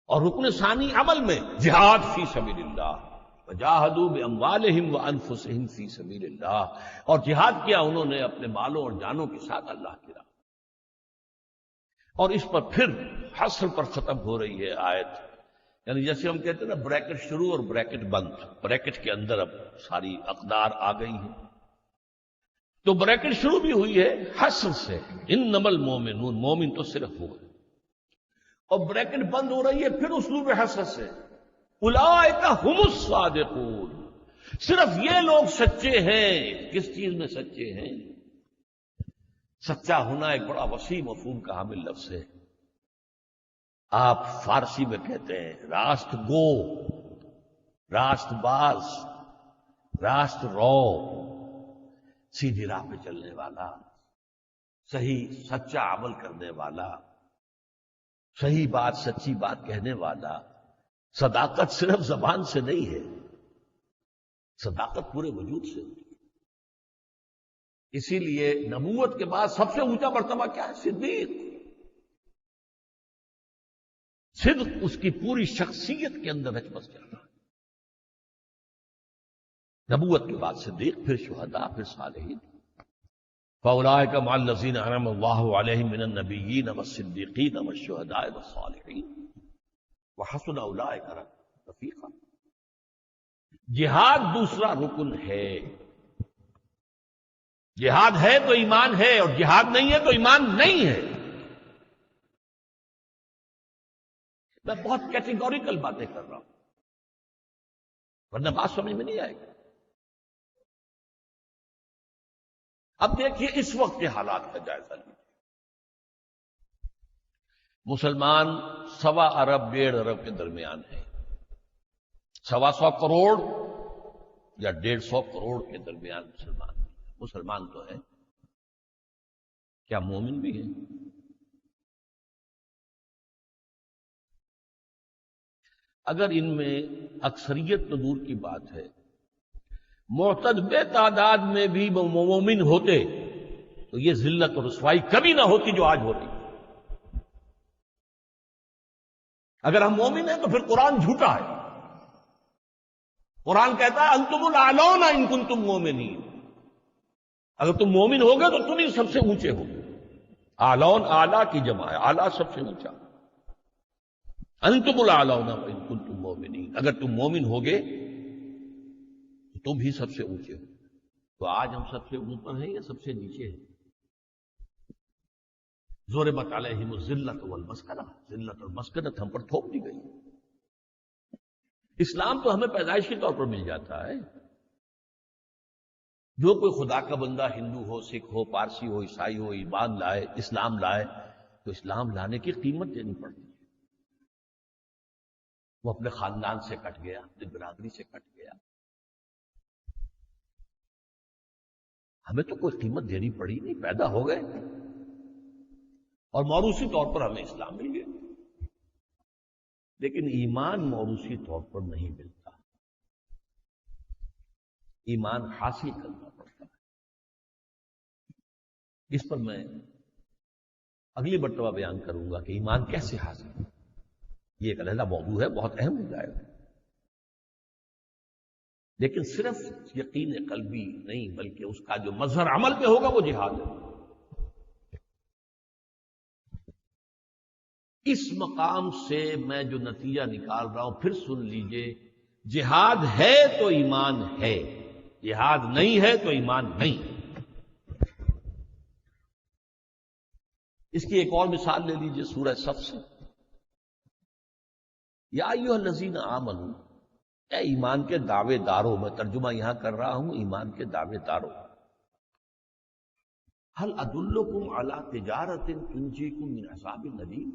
اور رکن ثانی عمل میں جہاد فی سبیل اللہ، وجاہدوا باموالہم وانفسہم فی سبیل اللہ. اور جہاد کیا انہوں نے اپنے مالوں اور جانوں کے ساتھ اللہ کی راہ. اور اس پر پھر حصر پر ختم ہو رہی ہے آیت یعنی جیسے ہم کہتے ہیں نا بریکٹ شروع اور بریکٹ بند، بریکٹ کے اندر اب ساری اقدار آ گئی ہیں، تو بریکٹ شروع بھی ہوئی ہے حسر سے، انما المومنون، مومن تو صرف وہ ہے، اور بریکٹ بند ہو رہی ہے پھر اسلوب حسر سے، اولئک هم الصادقون، صرف یہ لوگ سچے ہیں۔ کس چیز میں سچے ہیں؟ سچا ہونا ایک بڑا وسیع مفہوم کا حامل لفظ ہے۔ آپ فارسی میں کہتے ہیں راست گو، راست باز، راست رو، سیدھی راہ پہ چلنے والا، صحیح سچا عمل کرنے والا، صحیح بات سچی بات کہنے والا۔ صداقت صرف زبان سے نہیں ہے، صداقت پورے وجود سے ہوتی ہے۔ اسی لیے نبوت کے بعد سب سے اونچا مرتبہ کیا ہے؟ صدیق۔ صدق اس کی پوری شخصیت کے اندر رچ بس جاتا ہے۔ نبوت کے بعد صدیق، پھر شہداء، پھر صالحین۔ فاولئک مع الذین انعم اللہ علیہم من النبیین والصدیقین والشہداء والصالحین وحسن اولئک رفیقا۔ جہاد دوسرا رکن ہے۔ جہاد ہے تو ایمان ہے، اور جہاد نہیں ہے تو ایمان نہیں ہے۔ میں بہت کیٹیگوریکل باتیں کر رہا ہوں، ورنہ بات سمجھ میں نہیں آئے گی۔ اب دیکھیے اس وقت کے حالات کا جائزہ لیجیے۔ مسلمان 1.25 ارب 1.5 ارب کے درمیان ہے، 125 کروڑ یا 150 کروڑ کے درمیان مسلمان تو ہے، کیا مومن بھی ہیں؟ اگر ان میں اکثریت تو دور کی بات ہے، معتد بے تعداد میں بھی مومن ہوتے تو یہ ذلت اور رسوائی کبھی نہ ہوتی جو آج ہو رہی۔ اگر ہم مومن ہیں تو پھر قرآن جھوٹا ہے۔ قرآن کہتا ہے انتم الاعلون ان کنتم مومنین، اگر تم مومن ہوگے تو تم ہی سب سے اونچے ہوگے۔ اعلون اعلیٰ کی جمع ہے، اعلیٰ سب سے اونچا۔ انتم الاعلون ان کنتم مومنین، اگر تم مومن ہوگے تو تم ہی سب سے اونچے ہو۔ تو آج ہم سب سے اوپر ہیں یا سب سے نیچے ہیں؟ ضربت علیہم الذلۃ والمسکنہ، ذلت اور مسکنت ہم پر تھوپ دی گئی۔ اسلام تو ہمیں پیدائشی طور پر مل جاتا ہے۔ جو کوئی خدا کا بندہ ہندو ہو، سکھ ہو، پارسی ہو، عیسائی ہو، ایمان لائے، اسلام لائے، تو اسلام لانے کی قیمت دینی پڑتی ہے۔ وہ اپنے خاندان سے کٹ گیا، اپنی برادری سے کٹ گیا، ہمیں تو کوئی قیمت دینی پڑی نہیں، پیدا ہو گئے اور موروثی طور پر ہمیں اسلام مل گیا۔ لیکن ایمان موروثی طور پر نہیں ملتا، ایمان حاصل کرنا پڑتا ہے۔ اس پر میں اگلی مرتبہ بیان کروں گا کہ ایمان کیسے حاصل ہے۔ یہ ایک علیحدہ موضوع ہے، بہت اہم ہو جائے گا۔ لیکن صرف یقین قلبی نہیں، بلکہ اس کا جو مظہر عمل پہ ہوگا وہ جہاد ہے۔ اس مقام سے میں جو نتیجہ نکال رہا ہوں پھر سن لیجئے، جہاد ہے تو ایمان ہے، جہاد نہیں ہے تو ایمان نہیں۔ اس کی ایک اور مثال لے لیجئے سورہ صف سے۔ یا ایھا الذین آمنوا، اے ایمان کے دعوے داروں، میں ترجمہ یہاں کر رہا ہوں ایمان کے دعوے داروں، هل ادلکم علی تجارۃ تنجیکم من عذاب الیم،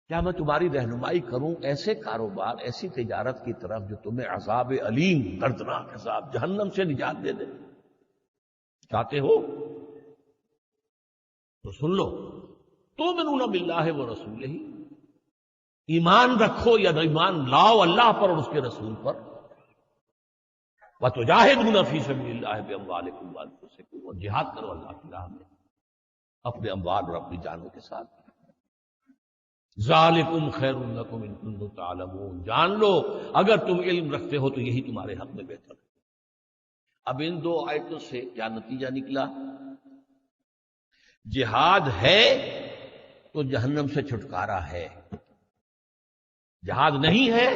کیا میں تمہاری رہنمائی کروں ایسے کاروبار، ایسی تجارت کی طرف جو تمہیں عذاب علیم، دردناک عذاب جہنم سے نجات دے دے؟ چاہتے ہو تو سن لو، تؤمنون باللہ ورسولہ، ایمان رکھو یا ایمان لاؤ اللہ پر اور اس کے رسول پر، وتجاہدون فی سبیل اللہ باموالکم وانفسکم، اور جہاد کرو اللہ کی راہ میں اپنے اموال اور اپنی جانوں کے ساتھ۔ ذالکم خیر لکم ان کنتم تعلمون، جان لو اگر تم علم رکھتے ہو تو یہی تمہارے حق میں بہتر ہے۔ اب ان دو آیتوں سے کیا نتیجہ نکلا؟ جہاد ہے تو جہنم سے چھٹکارا ہے، جہاد نہیں ہے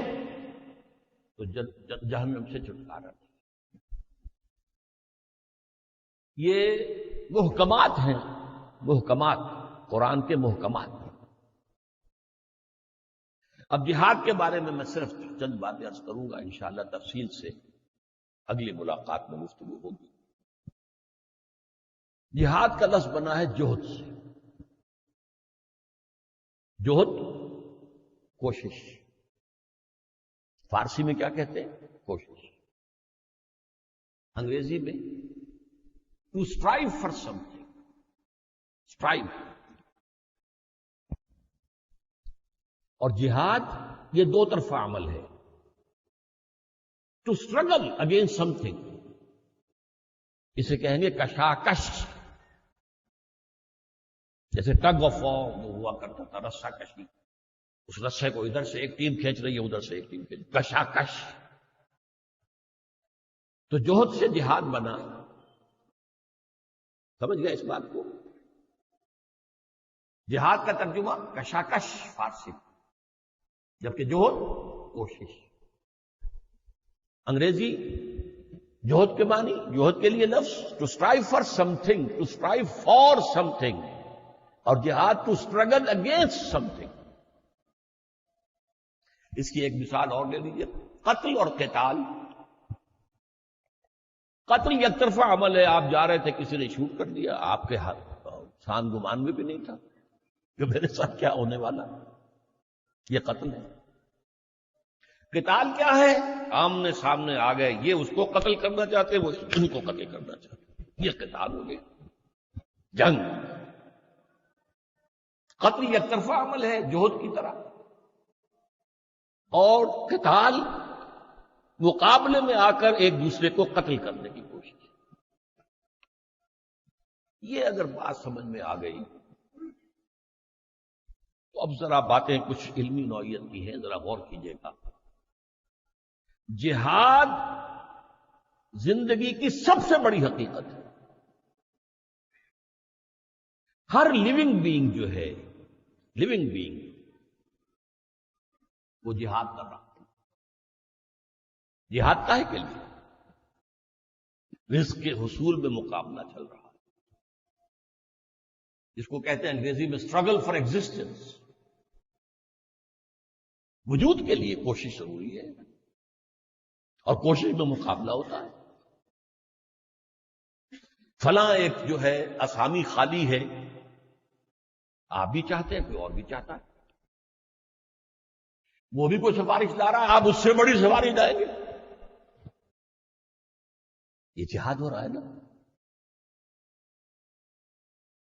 تو جہنم سے چھٹکارا نہیں۔ یہ محکمات ہیں، محکمات، قرآن کے محکمات۔ اب جہاد کے بارے میں صرف چند باتیں عرض کروں گا، انشاءاللہ تفصیل سے اگلی ملاقات میں گفتگو ہوگی۔ جہاد کا لفظ بنا ہے جہد سے۔ جہد کوشش، فارسی میں کیا کہتے ہیں؟ کوشش۔ انگریزی میں to strive for something, strive. اور جہاد یہ دو طرفہ عمل ہے۔ To struggle against something, اسے کہیں گے کشاکش۔ جیسے ٹگ آف وار جو ہوا کرتا تھا، رسہ کشی، اس رسے کو ادھر سے ایک ٹیم کھینچ رہی ہے، ادھر سے ایک ٹیم کھینچ، کشاکش۔ تو جوہد سے جہاد بنا، سمجھ گئے اس بات کو؟ جہاد کا ترجمہ کشاکش فارسی، جبکہ جوہد کوشش۔ انگریزی جوہد کے معنی، جوہد کے لیے لفظ to strive for something, to strive for something, اور جہاد to struggle against something. اس کی ایک مثال اور لے لیجیے، قتل اور قتال۔ قتل یک طرفہ عمل ہے، آپ جا رہے تھے، کسی نے شوٹ کر دیا، آپ کے ہاتھ سان گمان میں بھی نہیں تھا کہ میرے ساتھ کیا ہونے والا، یہ قتل ہے۔ قتال کیا ہے؟ آمنے سامنے آ گئے، یہ اس کو قتل کرنا چاہتے، وہ ان کو قتل کرنا چاہتے، یہ قتال ہو گیا، جنگ۔ قتل یک طرفہ عمل ہے جوہد کی طرح، اور قتال مقابلے میں آ کر ایک دوسرے کو قتل کرنے کی کوشش۔ یہ اگر بات سمجھ میں آ گئی تو اب ذرا باتیں کچھ علمی نوعیت کی ہیں، ذرا غور کیجیے گا۔ جہاد زندگی کی سب سے بڑی حقیقت ہے۔ ہر لیونگ بینگ جو ہے، لیونگ بینگ، وہ جہاد کر رہا ہے۔ جہاد کاہے کے لیے؟ رزق کے حصول میں مقابلہ چل رہا ہے، جس کو کہتے ہیں انگریزی میں اسٹرگل فار ایگزسٹنس۔ وجود کے لیے کوشش ضروری ہے، اور کوشش میں مقابلہ ہوتا ہے۔ فلاں ایک جو ہے اسامی خالی ہے، آپ بھی چاہتے ہیں، کوئی اور بھی چاہتا ہے، وہ بھی کوئی سفارش لا رہا ہے، آپ اس سے بڑی سفارش لائیں گے، یہ جہاد ہو رہا ہے نا۔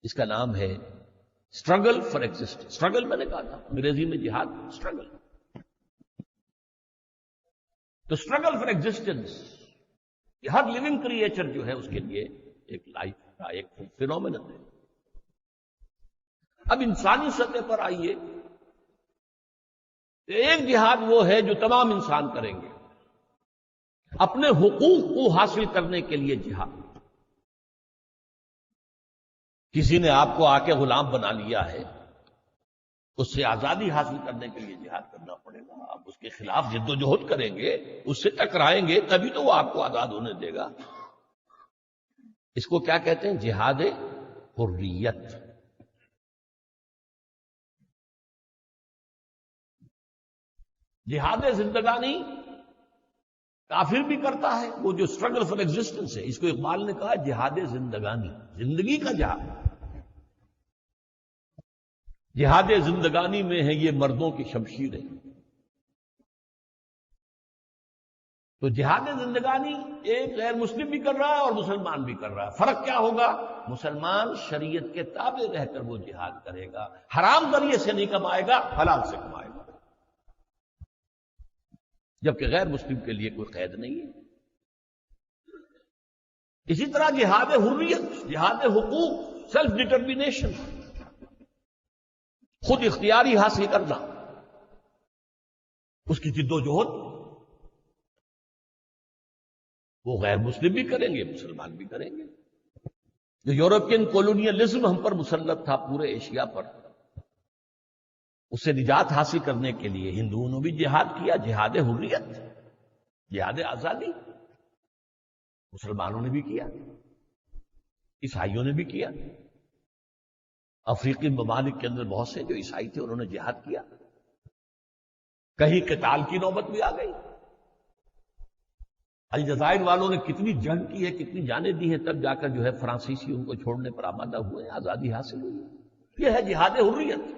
اس کا نام ہے اسٹرگل فار ایگزسٹنس۔ اسٹرگل میں نے کہا تھا، انگریزی میں جہاد اسٹرگل۔ تو اسٹرگل فار ایگزسٹنس، یہ ہر لیونگ کریچر جو ہے اس کے لیے ایک لائف کا ایک فینومینن ہے۔ اب انسانی سطح پر آئیے، ایک جہاد وہ ہے جو تمام انسان کریں گے، اپنے حقوق کو حاصل کرنے کے لیے جہاد۔ کسی نے آپ کو آ کے غلام بنا لیا ہے، اس سے آزادی حاصل کرنے کے لیے جہاد کرنا پڑے گا۔ آپ اس کے خلاف جد و جہد کریں گے، اس سے ٹکرائیں گے، تبھی تو وہ آپ کو آزاد ہونے دے گا۔ اس کو کیا کہتے ہیں؟ جہاد حریت۔ جہاد زندگانی کافر بھی کرتا ہے، وہ جو اسٹرگل فار ایگزسٹنس ہے، اس کو اقبال نے کہا جہاد زندگانی، زندگی کا جہاد۔ جہاد زندگانی میں ہے یہ مردوں کی شمشیریں۔ تو جہاد زندگانی ایک غیر مسلم بھی کر رہا ہے اور مسلمان بھی کر رہا ہے۔ فرق کیا ہوگا؟ مسلمان شریعت کے تابع رہ کر وہ جہاد کرے گا، حرام ذریعے سے نہیں کمائے گا، حلال سے کمائے گا، جبکہ غیر مسلم کے لیے کوئی قید نہیں ہے۔ اسی طرح جہاد حریت، جہاد حقوق، سیلف ڈٹرمینیشن، خود اختیاری حاصل کرنا، اس کی جد و جہد وہ غیر مسلم بھی کریں گے، مسلمان بھی کریں گے۔ جو یورپین کولونیلزم ہم پر مسلط تھا پورے ایشیا پر، اسے نجات حاصل کرنے کے لیے ہندوؤں نے بھی جہاد کیا، جہاد حریت، جہاد آزادی، مسلمانوں نے بھی کیا، عیسائیوں نے بھی کیا۔ افریقی ممالک کے اندر بہت سے جو عیسائی تھے انہوں نے جہاد کیا، کہیں قتال کی نوبت بھی آ گئی۔ الجزائر والوں نے کتنی جنگ کی ہے، کتنی جانیں دی ہیں، تب جا کر جو ہے فرانسیسی ان کو چھوڑنے پر آمادہ ہوئے، آزادی حاصل ہوئی۔ یہ ہے جہاد حریت۔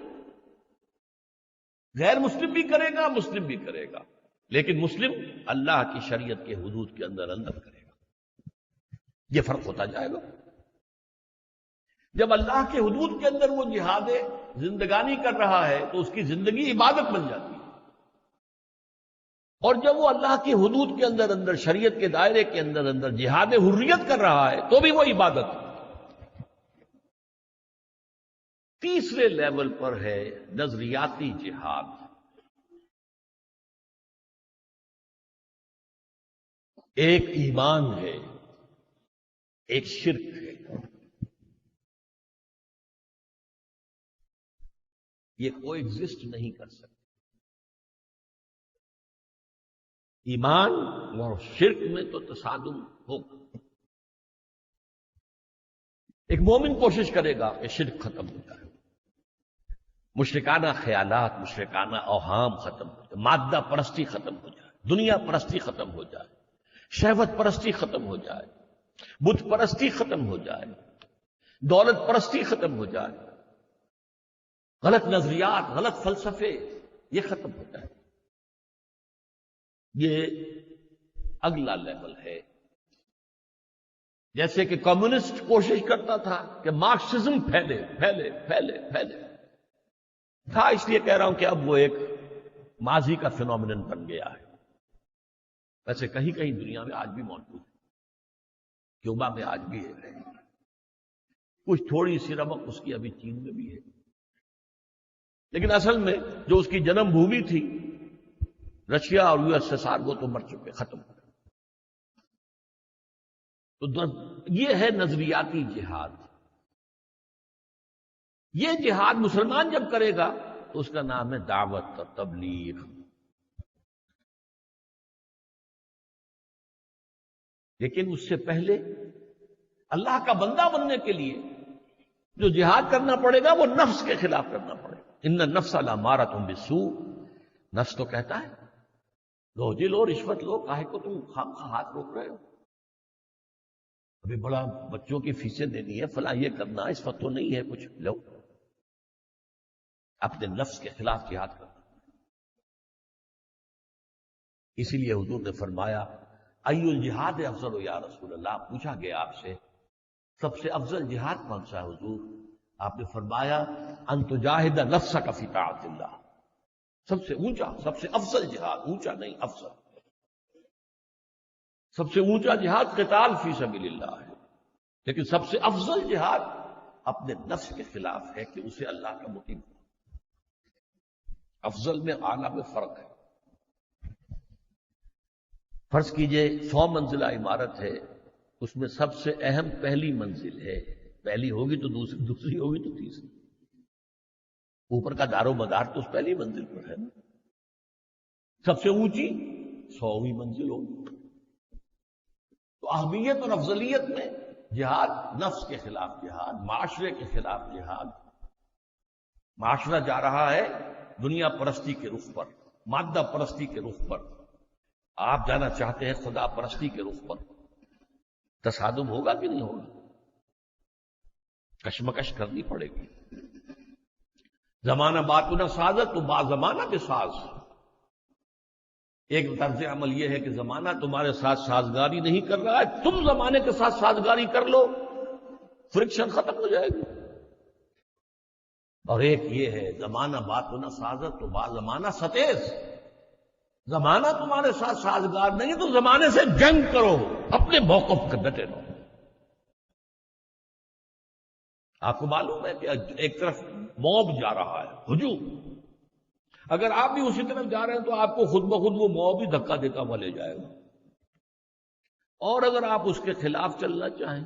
غیر مسلم بھی کرے گا، مسلم بھی کرے گا، لیکن مسلم اللہ کی شریعت کے حدود کے اندر کرے گا۔ یہ فرق ہوتا جائے گا۔ جب اللہ کے حدود کے اندر وہ جہاد زندگانی کر رہا ہے تو اس کی زندگی عبادت بن جاتی ہے، اور جب وہ اللہ کی حدود کے اندر شریعت کے دائرے کے اندر جہاد حریت کر رہا ہے تو بھی وہ عبادت ہے۔ تیسرے لیول پر ہے نظریاتی جہاد۔ ایک ایمان ہے، ایک شرک ہے، یہ کوئی ایگزسٹ نہیں کر سکتے۔ ایمان اور شرک میں تو تصادم ہوگا۔ ایک مومن کوشش کرے گا کہ شرک ختم ہو جائے، مشرکانہ خیالات، مشرکانہ اوہام ختم ہو جائے، مادہ پرستی ختم ہو جائے، دنیا پرستی ختم ہو جائے، شہوت پرستی ختم ہو جائے، بت پرستی ختم ہو جائے، دولت پرستی ختم ہو جائے، غلط نظریات، غلط فلسفے یہ ختم ہو جائے۔ یہ اگلا لیول ہے۔ جیسے کہ کمیونسٹ کوشش کرتا تھا کہ مارکسزم پھیلے پھیلے پھیلے پھیلے تھا، اس لیے کہہ رہا ہوں کہ اب وہ ایک ماضی کا فینومینن بن گیا ہے۔ ویسے کہیں کہیں دنیا میں آج بھی موجود ہے، کیوبا میں آج بھی ہے، کچھ تھوڑی سی رمق اس کی ابھی چین میں بھی ہے، لیکن اصل میں جو اس کی جنم بھومی تھی رشیا اور یو ایس ایس آر وہ تو مر چکے، ختم ہو گئے۔ تو یہ ہے نظریاتی جہاد۔ یہ جہاد مسلمان جب کرے گا تو اس کا نام ہے دعوت اور تبلیغ۔ لیکن اس سے پہلے اللہ کا بندہ بننے کے لیے جو جہاد کرنا پڑے گا وہ نفس کے خلاف کرنا پڑے گا۔ ان النفس لامارۃ بالسوء، نفس تو کہتا ہے لو جی لو، رشوت لو، کاہے کو تم خام خواہ ہاتھ روک رہے ہو، ابھی بڑا بچوں کی فیسیں دینی ہے، فلاں یہ کرنا، اس وقت تو نہیں ہے کچھ، لو۔ اپنے نفس کے خلاف جہاد کرنا۔ اسی لیے حضور نے فرمایا ای الجہاد افضل یا رسول اللہ، پوچھا گیا آپ سے سب سے افضل جہاد کون سا ہے حضور؟ آپ نے فرمایا ان تجاہد نفسک فی طاعت اللہ، سب سے اونچا، سب سے افضل جہاد، اونچا نہیں افضل، سب سے اونچا جہاد قتال فی سبیل اللہ ہے، لیکن سب سے افضل جہاد اپنے نفس کے خلاف ہے کہ اسے اللہ کا مطیع ہو۔ افضل میں اعلیٰ میں فرق ہے۔ فرض کیجئے 100 منزلہ عمارت ہے، اس میں سب سے اہم پہلی منزل ہے، پہلی ہوگی تو دوسری، دوسری ہوگی تو تیسری، اوپر کا دار و مدار تو اس پہلی منزل پر ہے نا۔ سب سے اونچی 100ویں منزل ہوگی۔ تو اہمیت اور افضلیت میں جہاد، نفس کے خلاف جہاد، معاشرے کے خلاف جہاد۔ معاشرہ جا رہا ہے دنیا پرستی کے رخ پر، مادہ پرستی کے رخ پر، آپ جانا چاہتے ہیں خدا پرستی کے رخ پر، تصادم ہوگا کہ نہیں ہوگا؟ کشمکش کرنی پڑے گی۔ زمانہ باتنا سازت تو با زمانہ کے ساز۔ ایک طرز عمل یہ ہے کہ زمانہ تمہارے ساتھ سازگاری نہیں کر رہا ہے، تم زمانے کے ساتھ سازگاری کر لو، فرکشن ختم ہو جائے گی۔ اور ایک یہ ہے زمانہ باتنا سازت تو با زمانہ ستیز، زمانہ تمہارے ساتھ سازگار نہیں تو زمانے سے جنگ کرو، اپنے موقف پر ڈٹے رہو۔ آپ کو معلوم ہے کہ ایک طرف موب جا رہا ہے، ہجوم، اگر آپ بھی اسی طرف جا رہے ہیں تو آپ کو خود بخود وہ موب ہی دھکا دیتا ہوا لے جائے گا، اور اگر آپ اس کے خلاف چلنا چاہیں،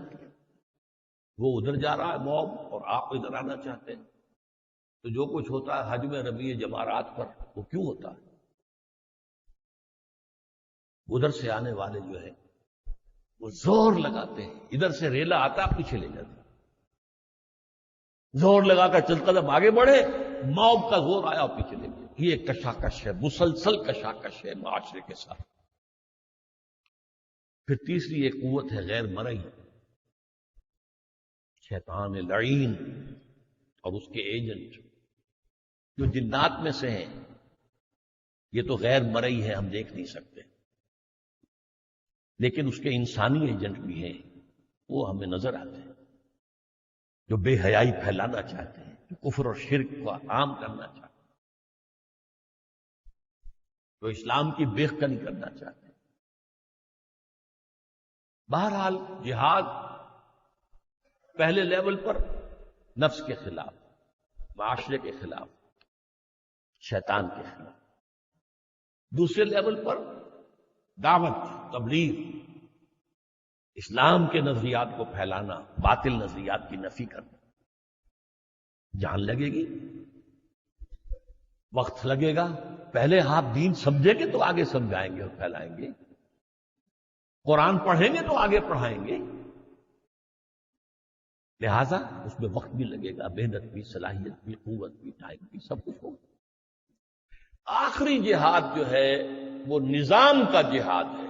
وہ ادھر جا رہا ہے موب اور آپ ادھر آنا چاہتے ہیں، تو جو کچھ ہوتا ہے حج میں رمی جمارات پر وہ کیوں ہوتا ہے؟ ادھر سے آنے والے جو ہے وہ زور لگاتے ہیں، ادھر سے ریلا آتا پیچھے لے جاتے، زور لگا کر چل قدم آگے بڑھے، موب کا زور آیا اور پیچھے لے گیا۔ یہ ایک کشاکش ہے، مسلسل کشاکش ہے معاشرے کے ساتھ۔ پھر تیسری ایک قوت ہے غیر مرئی، شیطان لعین اور اس کے ایجنٹ جو جنات میں سے ہیں۔ یہ تو غیر مرئی ہے، ہم دیکھ نہیں سکتے، لیکن اس کے انسانی ایجنٹ بھی ہیں، وہ ہمیں نظر آتے ہیں، جو بے حیائی پھیلانا چاہتے ہیں، جو کفر اور شرک کو عام کرنا چاہتے ہیں، جو اسلام کی بیخکنی کرنا چاہتے ہیں۔ بہرحال جہاد پہلے لیول پر نفس کے خلاف، معاشرے کے خلاف، شیطان کے خلاف، دوسرے لیول پر دعوت، تبلیغ، اسلام کے نظریات کو پھیلانا، باطل نظریات کی نفی کرنا۔ جان لگے گی، وقت لگے گا، پہلے آپ دین سمجھیں گے تو آگے سمجھائیں گے اور پھیلائیں گے، قرآن پڑھیں گے تو آگے پڑھائیں گے، لہذا اس میں وقت بھی لگے گا، محنت بھی، صلاحیت بھی، قوت بھی، ٹائم بھی، سب کچھ ہوگا۔ آخری جہاد جو ہے وہ نظام کا جہاد ہے،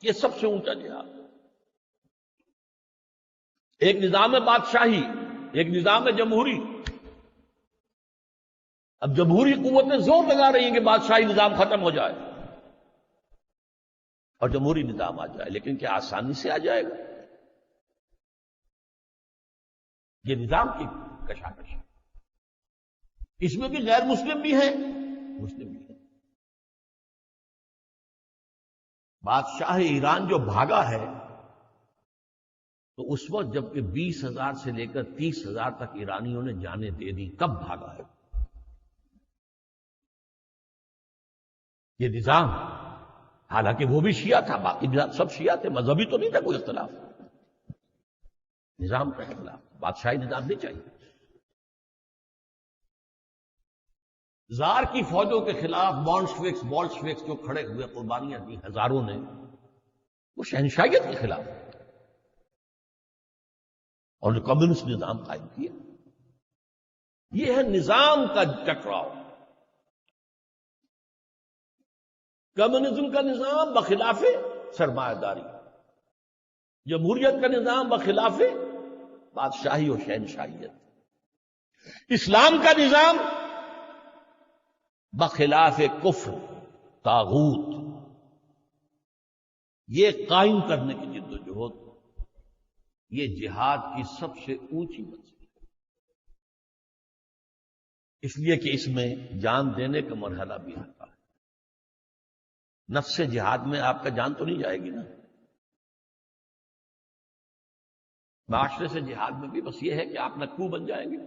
یہ سب سے اونچا جہاد ہے۔ ایک نظام بادشاہی، ایک نظام جمہوری۔ اب جمہوری قوتیں زور لگا رہی ہیں کہ بادشاہی نظام ختم ہو جائے اور جمہوری نظام آ جائے، لیکن کیا آسانی سے آ جائے گا؟ یہ نظام کی کشاکش ہے، اس میں بھی غیر مسلم بھی ہیں، مسلم بھی ہیں۔ بادشاہ ایران جو بھاگا ہے تو اس وقت جب کہ 20,000 سے لے کر 30,000 تک ایرانیوں نے جانیں دے دی، کب بھاگا ہے یہ نظام؟ حالانکہ وہ بھی شیعہ تھا، باقی نظام سب شیعہ تھے، مذہبی تو نہیں تھا کوئی اختلاف، نظام کا اختلاف، بادشاہی نظام نہیں چاہیے۔ زار کی فوجوں کے خلاف بولشوکس جو کھڑے ہوئے، قربانیاں دی ہزاروں نے، وہ شہنشاہیت کے خلاف اور جو کمیونسٹ نظام قائم کیا، یہ ہے نظام کا ٹکراؤ۔ کمیونزم کا نظام بخلاف سرمایہ داری، جمہوریت کا نظام بخلاف بادشاہی اور شہنشاہیت، اسلام کا نظام بخلاف کفر، طاغوت۔ یہ قائم کرنے کی جدوجہد، یہ جہاد کی سب سے اونچی منزل ہے، اس لیے کہ اس میں جان دینے کا مرحلہ بھی آتا ہے۔ نفس جہاد میں آپ کا جان تو نہیں جائے گی نا، معاشرے سے جہاد میں بھی بس یہ ہے کہ آپ نکو بن جائیں گے،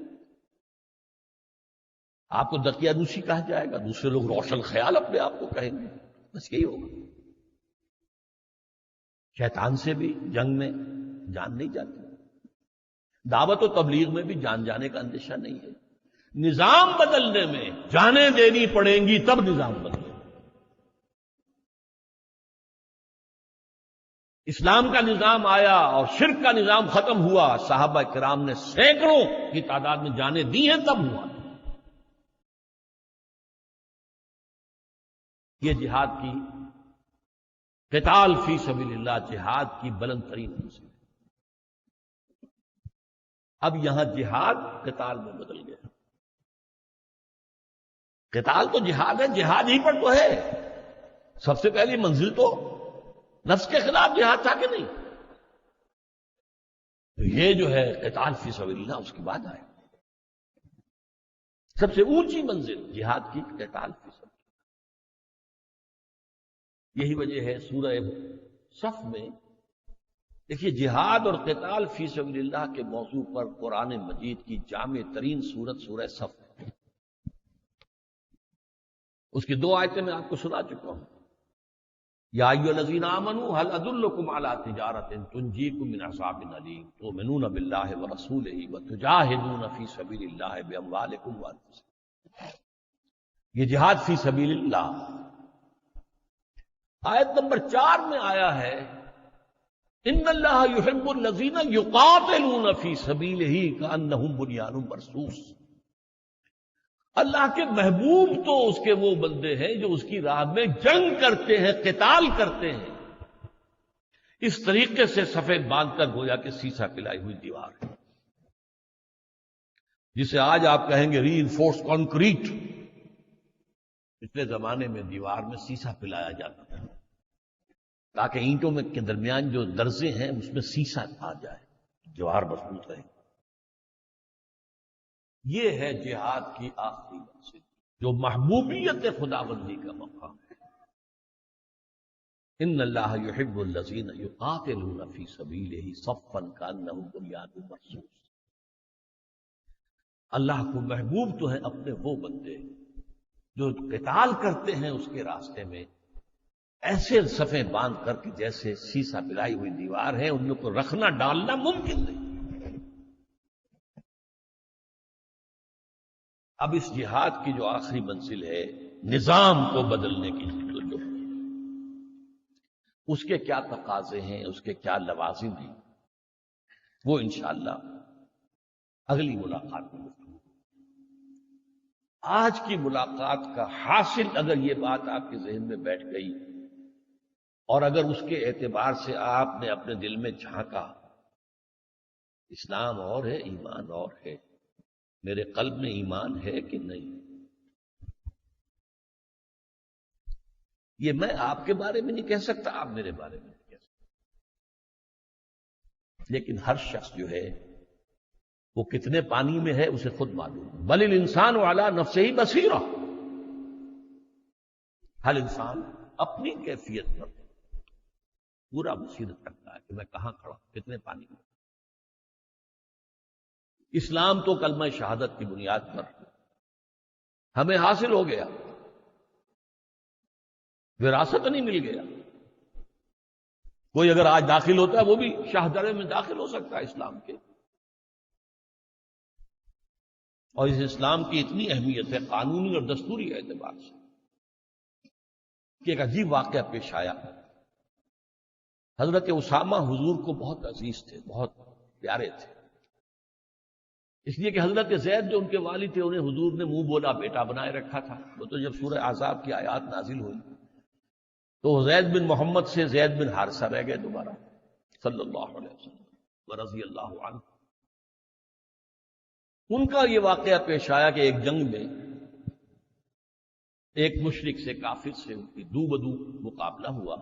آپ کو دقیانوسی کہا جائے گا، دوسرے لوگ روشن خیال اپنے آپ کو کہیں گے، بس یہی ہوگا۔ شیطان سے بھی جنگ میں جان نہیں جاتی، دعوت و تبلیغ میں بھی جان جانے کا اندیشہ نہیں ہے۔ نظام بدلنے میں جانیں دینی پڑیں گی تب نظام بدلے۔ اسلام کا نظام آیا اور شرک کا نظام ختم ہوا، صحابہ کرام نے سینکڑوں کی تعداد میں جانیں دی ہیں، تب ہوا۔ یہ جہاد کی، قتال فی سبیل اللہ جہاد کی بلند ترین منزل ہے۔ اب یہاں جہاد قتال میں بدل گیا۔ قتال تو جہاد ہے، جہاد ہی پر تو ہے، سب سے پہلی منزل تو نفس کے خلاف جہاد تھا کہ نہیں؟ تو یہ جو ہے قتال فی سبیل اللہ اس کے بعد آئے، سب سے اونچی منزل جہاد کی قتال فی سبیل اللہ۔ یہی وجہ ہے سورہ صف میں دیکھیے جہاد اور قتال فی سبیل اللہ کے موضوع پر قرآن مجید کی جامع ترین سورت سورہ صف ہے۔ اس کی 2 آیتیں میں آپ کو سنا چکا ہوں۔ یا ایھا الذین آمنوا هل ادلکم علی تجارۃ تنجیکم من عذاب علیم تؤمنون باللہ ورسولہ وتجاہدون فی سبیل اللہ باموالکم وانفسکم. یہ جہاد فی سبیل اللہ آیت نمبر 4 میں آیا ہے ان اللہ یحب الذین یقاتلون فی سبیلہ کأنہم بنیان مرصوص. اللہ کے محبوب تو اس کے وہ بندے ہیں جو اس کی راہ میں جنگ کرتے ہیں، قتال کرتے ہیں، اس طریقے سے صفیں باندھ کر گویا کہ سیسا پلائی ہوئی دیوار ہے، جسے آج آپ کہیں گے ری انفورس کانکریٹ. پچھلے زمانے میں دیوار میں سیسا پلایا جاتا تھا تاکہ اینٹوں میں کے درمیان جو درزے ہیں اس میں سیسا آ جائے، دیوار مضبوط رہے. یہ ہے جہاد کی آخری منزل جو محبوبیت خداوندی کا مقام ہے. ان اللہ یحب الذین یقاتلون فی سبیلہ صفا کأنہم بنیان مرصوص. اللہ کو محبوب تو ہے اپنے وہ بندے جو قتال کرتے ہیں اس کے راستے میں ایسے صفیں باندھ کر کے جیسے سیسا پلائی ہوئی دیوار ہے، ان میں کو رکھنا ڈالنا ممکن نہیں. اب اس جہاد کی جو آخری منزل ہے نظام کو بدلنے کی جو اس کے کیا تقاضے ہیں، اس کے کیا لوازم ہیں، وہ انشاءاللہ اگلی ملاقات میں گفتگو. آج کی ملاقات کا حاصل اگر یہ بات آپ کے ذہن میں بیٹھ گئی اور اگر اس کے اعتبار سے آپ نے اپنے دل میں جھانکا، اسلام اور ہے، ایمان اور ہے، میرے قلب میں ایمان ہے کہ نہیں، یہ میں آپ کے بارے میں نہیں کہہ سکتا، آپ میرے بارے میں نہیں کہہ سکتا، لیکن ہر شخص جو ہے وہ کتنے پانی میں ہے اسے خود معلوم. بل الانسان علی نفسہ بصیرہ. ہر انسان اپنی کیفیت پر پورا بصیرت رکھتا ہے کہ میں کہاں کھڑا ہوں، کتنے پانی میں. اسلام تو کلمہ شہادت کی بنیاد پر ہمیں حاصل ہو گیا، وراثت نہیں مل گیا. کوئی اگر آج داخل ہوتا ہے وہ بھی شاہدرے میں داخل ہو سکتا ہے اسلام کے. اور اس اسلام کی اتنی اہمیت ہے قانونی اور دستوری اعتبار سے کہ ایک عجیب واقعہ پیش آیا. حضرت اسامہ حضور کو بہت عزیز تھے، بہت پیارے تھے، اس لیے کہ حضرت زید جو ان کے والد تھے انہیں حضور نے منہ بولا بیٹا بنائے رکھا تھا. وہ تو جب سورہ احزاب کی آیات نازل ہوئی تو زید بن محمد سے زید بن حارثہ رہ گئے دوبارہ صلی اللہ علیہ وسلم ورضی اللہ عنہ. ان کا یہ واقعہ پیش آیا کہ ایک جنگ میں ایک مشرک سے، کافر سے ان کی دو بدو مقابلہ ہوا.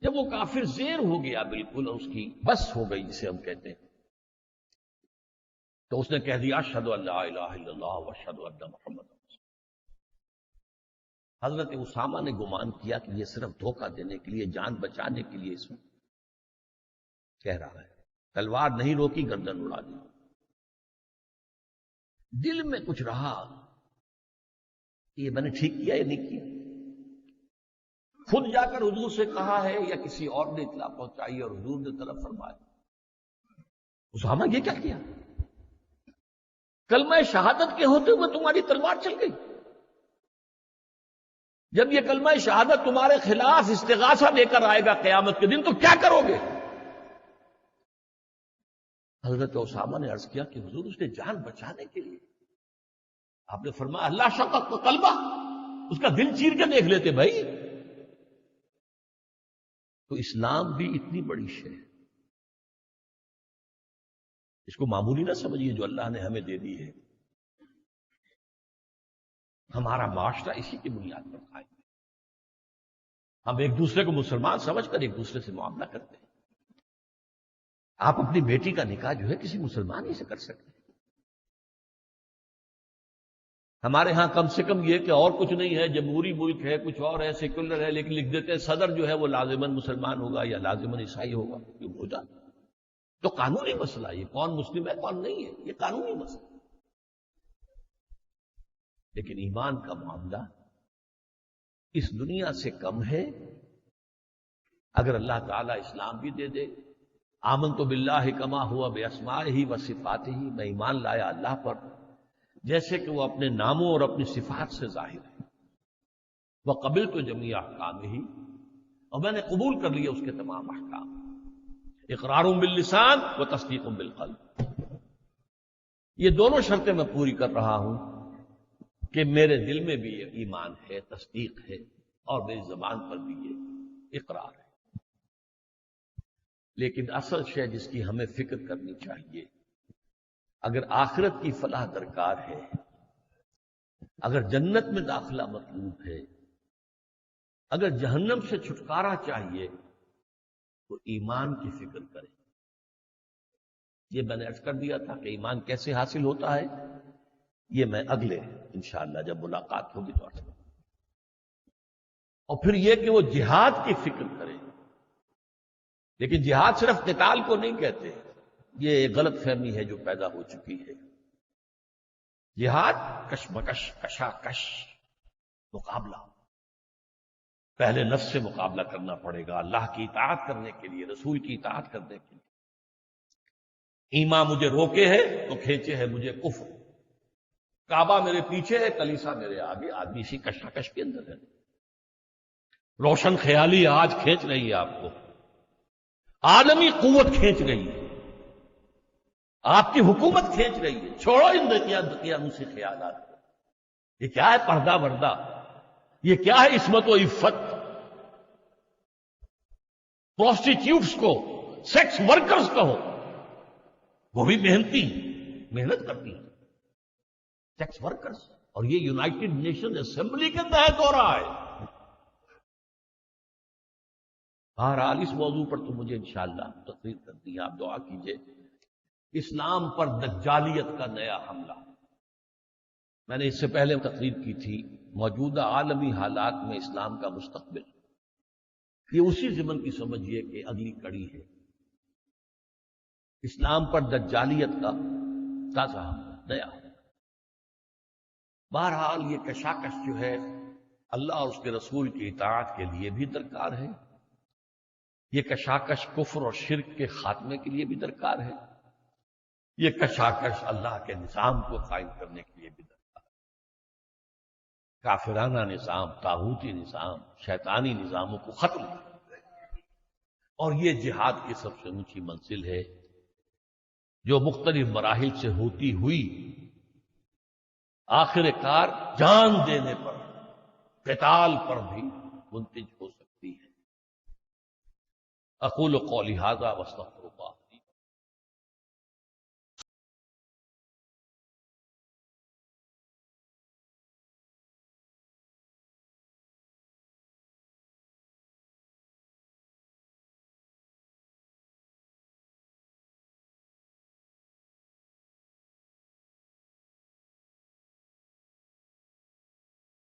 جب وہ کافر زیر ہو گیا بالکل اور اس کی بس ہو گئی جسے ہم کہتے ہیں، تو اس نے کہہ دیا اشہد ان لا الہ الا اللہ واشہد ان محمد رسول اللہ. حضرت اسامہ نے گمان کیا کہ یہ صرف دھوکہ دینے کے لیے، جان بچانے کے لیے اس میں کہہ رہا ہے. تلوار نہیں روکی، گردن اڑا دی. دل میں کچھ رہا کہ یہ میں نے ٹھیک کیا یا نہیں کیا. خود جا کر حضور سے کہا ہے یا کسی اور نے اطلاع پہنچائی اور حضور نے طلب فرمایا. اسامہ یہ کیا کیا؟ کلمہ شہادت کے ہوتے ہوئے تمہاری تلوار چل گئی. جب یہ کلمہ شہادت تمہارے خلاف استغاثہ لے کر آئے گا قیامت کے دن تو کیا کرو گے؟ حضرت اسامہ نے عرض کیا کہ حضور اس نے جان بچانے کے لیے. آپ نے فرمایا اللہ شقق کو قلبہ، اس کا دل چیر کے دیکھ لیتے بھائی. تو اسلام بھی اتنی بڑی شے ہے، اس کو معمولی نہ سمجھیے جو اللہ نے ہمیں دے دی ہے. ہمارا معاشرہ اسی کی بنیاد پر قائم ہے. ہم ایک دوسرے کو مسلمان سمجھ کر ایک دوسرے سے معاملہ کرتے ہیں. آپ اپنی بیٹی کا نکاح جو ہے کسی مسلمان ہی سے کر سکتے ہیں. ہمارے ہاں کم سے کم یہ کہ اور کچھ نہیں ہے، جمہوری ملک ہے، کچھ اور ہے، سیکولر ہے، لیکن لکھ دیتے ہیں صدر جو ہے وہ لازماً مسلمان ہوگا یا لازماً عیسائی ہوگا. کیوں ہو جاتا؟ تو قانونی مسئلہ، یہ کون مسلم ہے کون نہیں ہے یہ قانونی مسئلہ. لیکن ایمان کا معاملہ اس دنیا سے کم ہے اگر اللہ تعالیٰ اسلام بھی دے دے. آمنت باللہ کما ہوا باسمائہ و صفاتہ، میں ایمان لایا اللہ پر جیسے کہ وہ اپنے ناموں اور اپنی صفات سے ظاہر ہے. وقبلت جمیع احکامہ، اور میں نے قبول کر لیا اس کے تمام احکام. اقرار باللسان و تصدیق بالقلب، یہ دونوں شرطیں میں پوری کر رہا ہوں کہ میرے دل میں بھی یہ ایمان ہے، تصدیق ہے، اور میری زبان پر بھی یہ اقرار ہے. لیکن اصل شے جس کی ہمیں فکر کرنی چاہیے، اگر آخرت کی فلاح درکار ہے، اگر جنت میں داخلہ مطلوب ہے، اگر جہنم سے چھٹکارا چاہیے تو ایمان کی فکر کریں. یہ میں نے عرض کر دیا تھا کہ ایمان کیسے حاصل ہوتا ہے، یہ میں اگلے انشاءاللہ جب ملاقات ہوگی تو عرض کروں. اور پھر یہ کہ وہ جہاد کی فکر کرے. لیکن جہاد صرف قتال کو نہیں کہتے، یہ ایک غلط فہمی ہے جو پیدا ہو چکی ہے. جہاد کشمکش، کشاکش، مقابلہ. پہلے نفس سے مقابلہ کرنا پڑے گا اللہ کی اطاعت کرنے کے لیے، رسول کی اطاعت کرنے کے لیے. ایمان مجھے روکے ہے تو کھینچے ہے مجھے کفر. کعبہ میرے پیچھے ہے، کلیسا میرے آگے. آدمی اسی کشاکش کے اندر ہے. روشن خیالی آج کھینچ رہی ہے آپ کو، عالمی قوت کھینچ رہی ہے، آپ کی حکومت کھینچ رہی ہے. چھوڑو ان دقیانوسی خیالات کو. یہ کیا ہے پردہ وردہ، یہ کیا ہے عصمت و عفت. پروسٹیٹیوٹس کو، سیکس ورکرز کہو، وہ بھی محنت کرتی ہیں، سیکس ورکرز. اور یہ یونائٹڈ نیشن اسمبلی کے تحت ہو رہا ہے. بہرحال اس موضوع پر تو مجھے انشاءاللہ تقریر کرنی ہے، آپ دعا کیجئے. اسلام پر دجالیت کا نیا حملہ. میں نے اس سے پہلے تقریر کی تھی، موجودہ عالمی حالات میں اسلام کا مستقبل. یہ اسی ضمن کی سمجھیے کہ اگلی کڑی ہے. اسلام پر دجالیت کا تازہ حملہ، نیا حملہ. بہرحال یہ کشاکش جو ہے اللہ اور اس کے رسول کی اطاعت کے لیے بھی درکار ہے. یہ کشاکش کفر اور شرک کے خاتمے کے لیے بھی درکار ہے. یہ کشاکش اللہ کے نظام کو قائم کرنے کے لیے بھی درکار ہے. کافرانہ نظام، طاغوتی نظام، شیطانی نظاموں کو ختم کرنا. اور یہ جہاد کی سب سے اونچی منزل ہے جو مختلف مراحل سے ہوتی ہوئی آخر کار جان دینے پر، قتال پر بھی منتج ہو سکتی ہے. اقول قولی ھذا واستغفر اللہ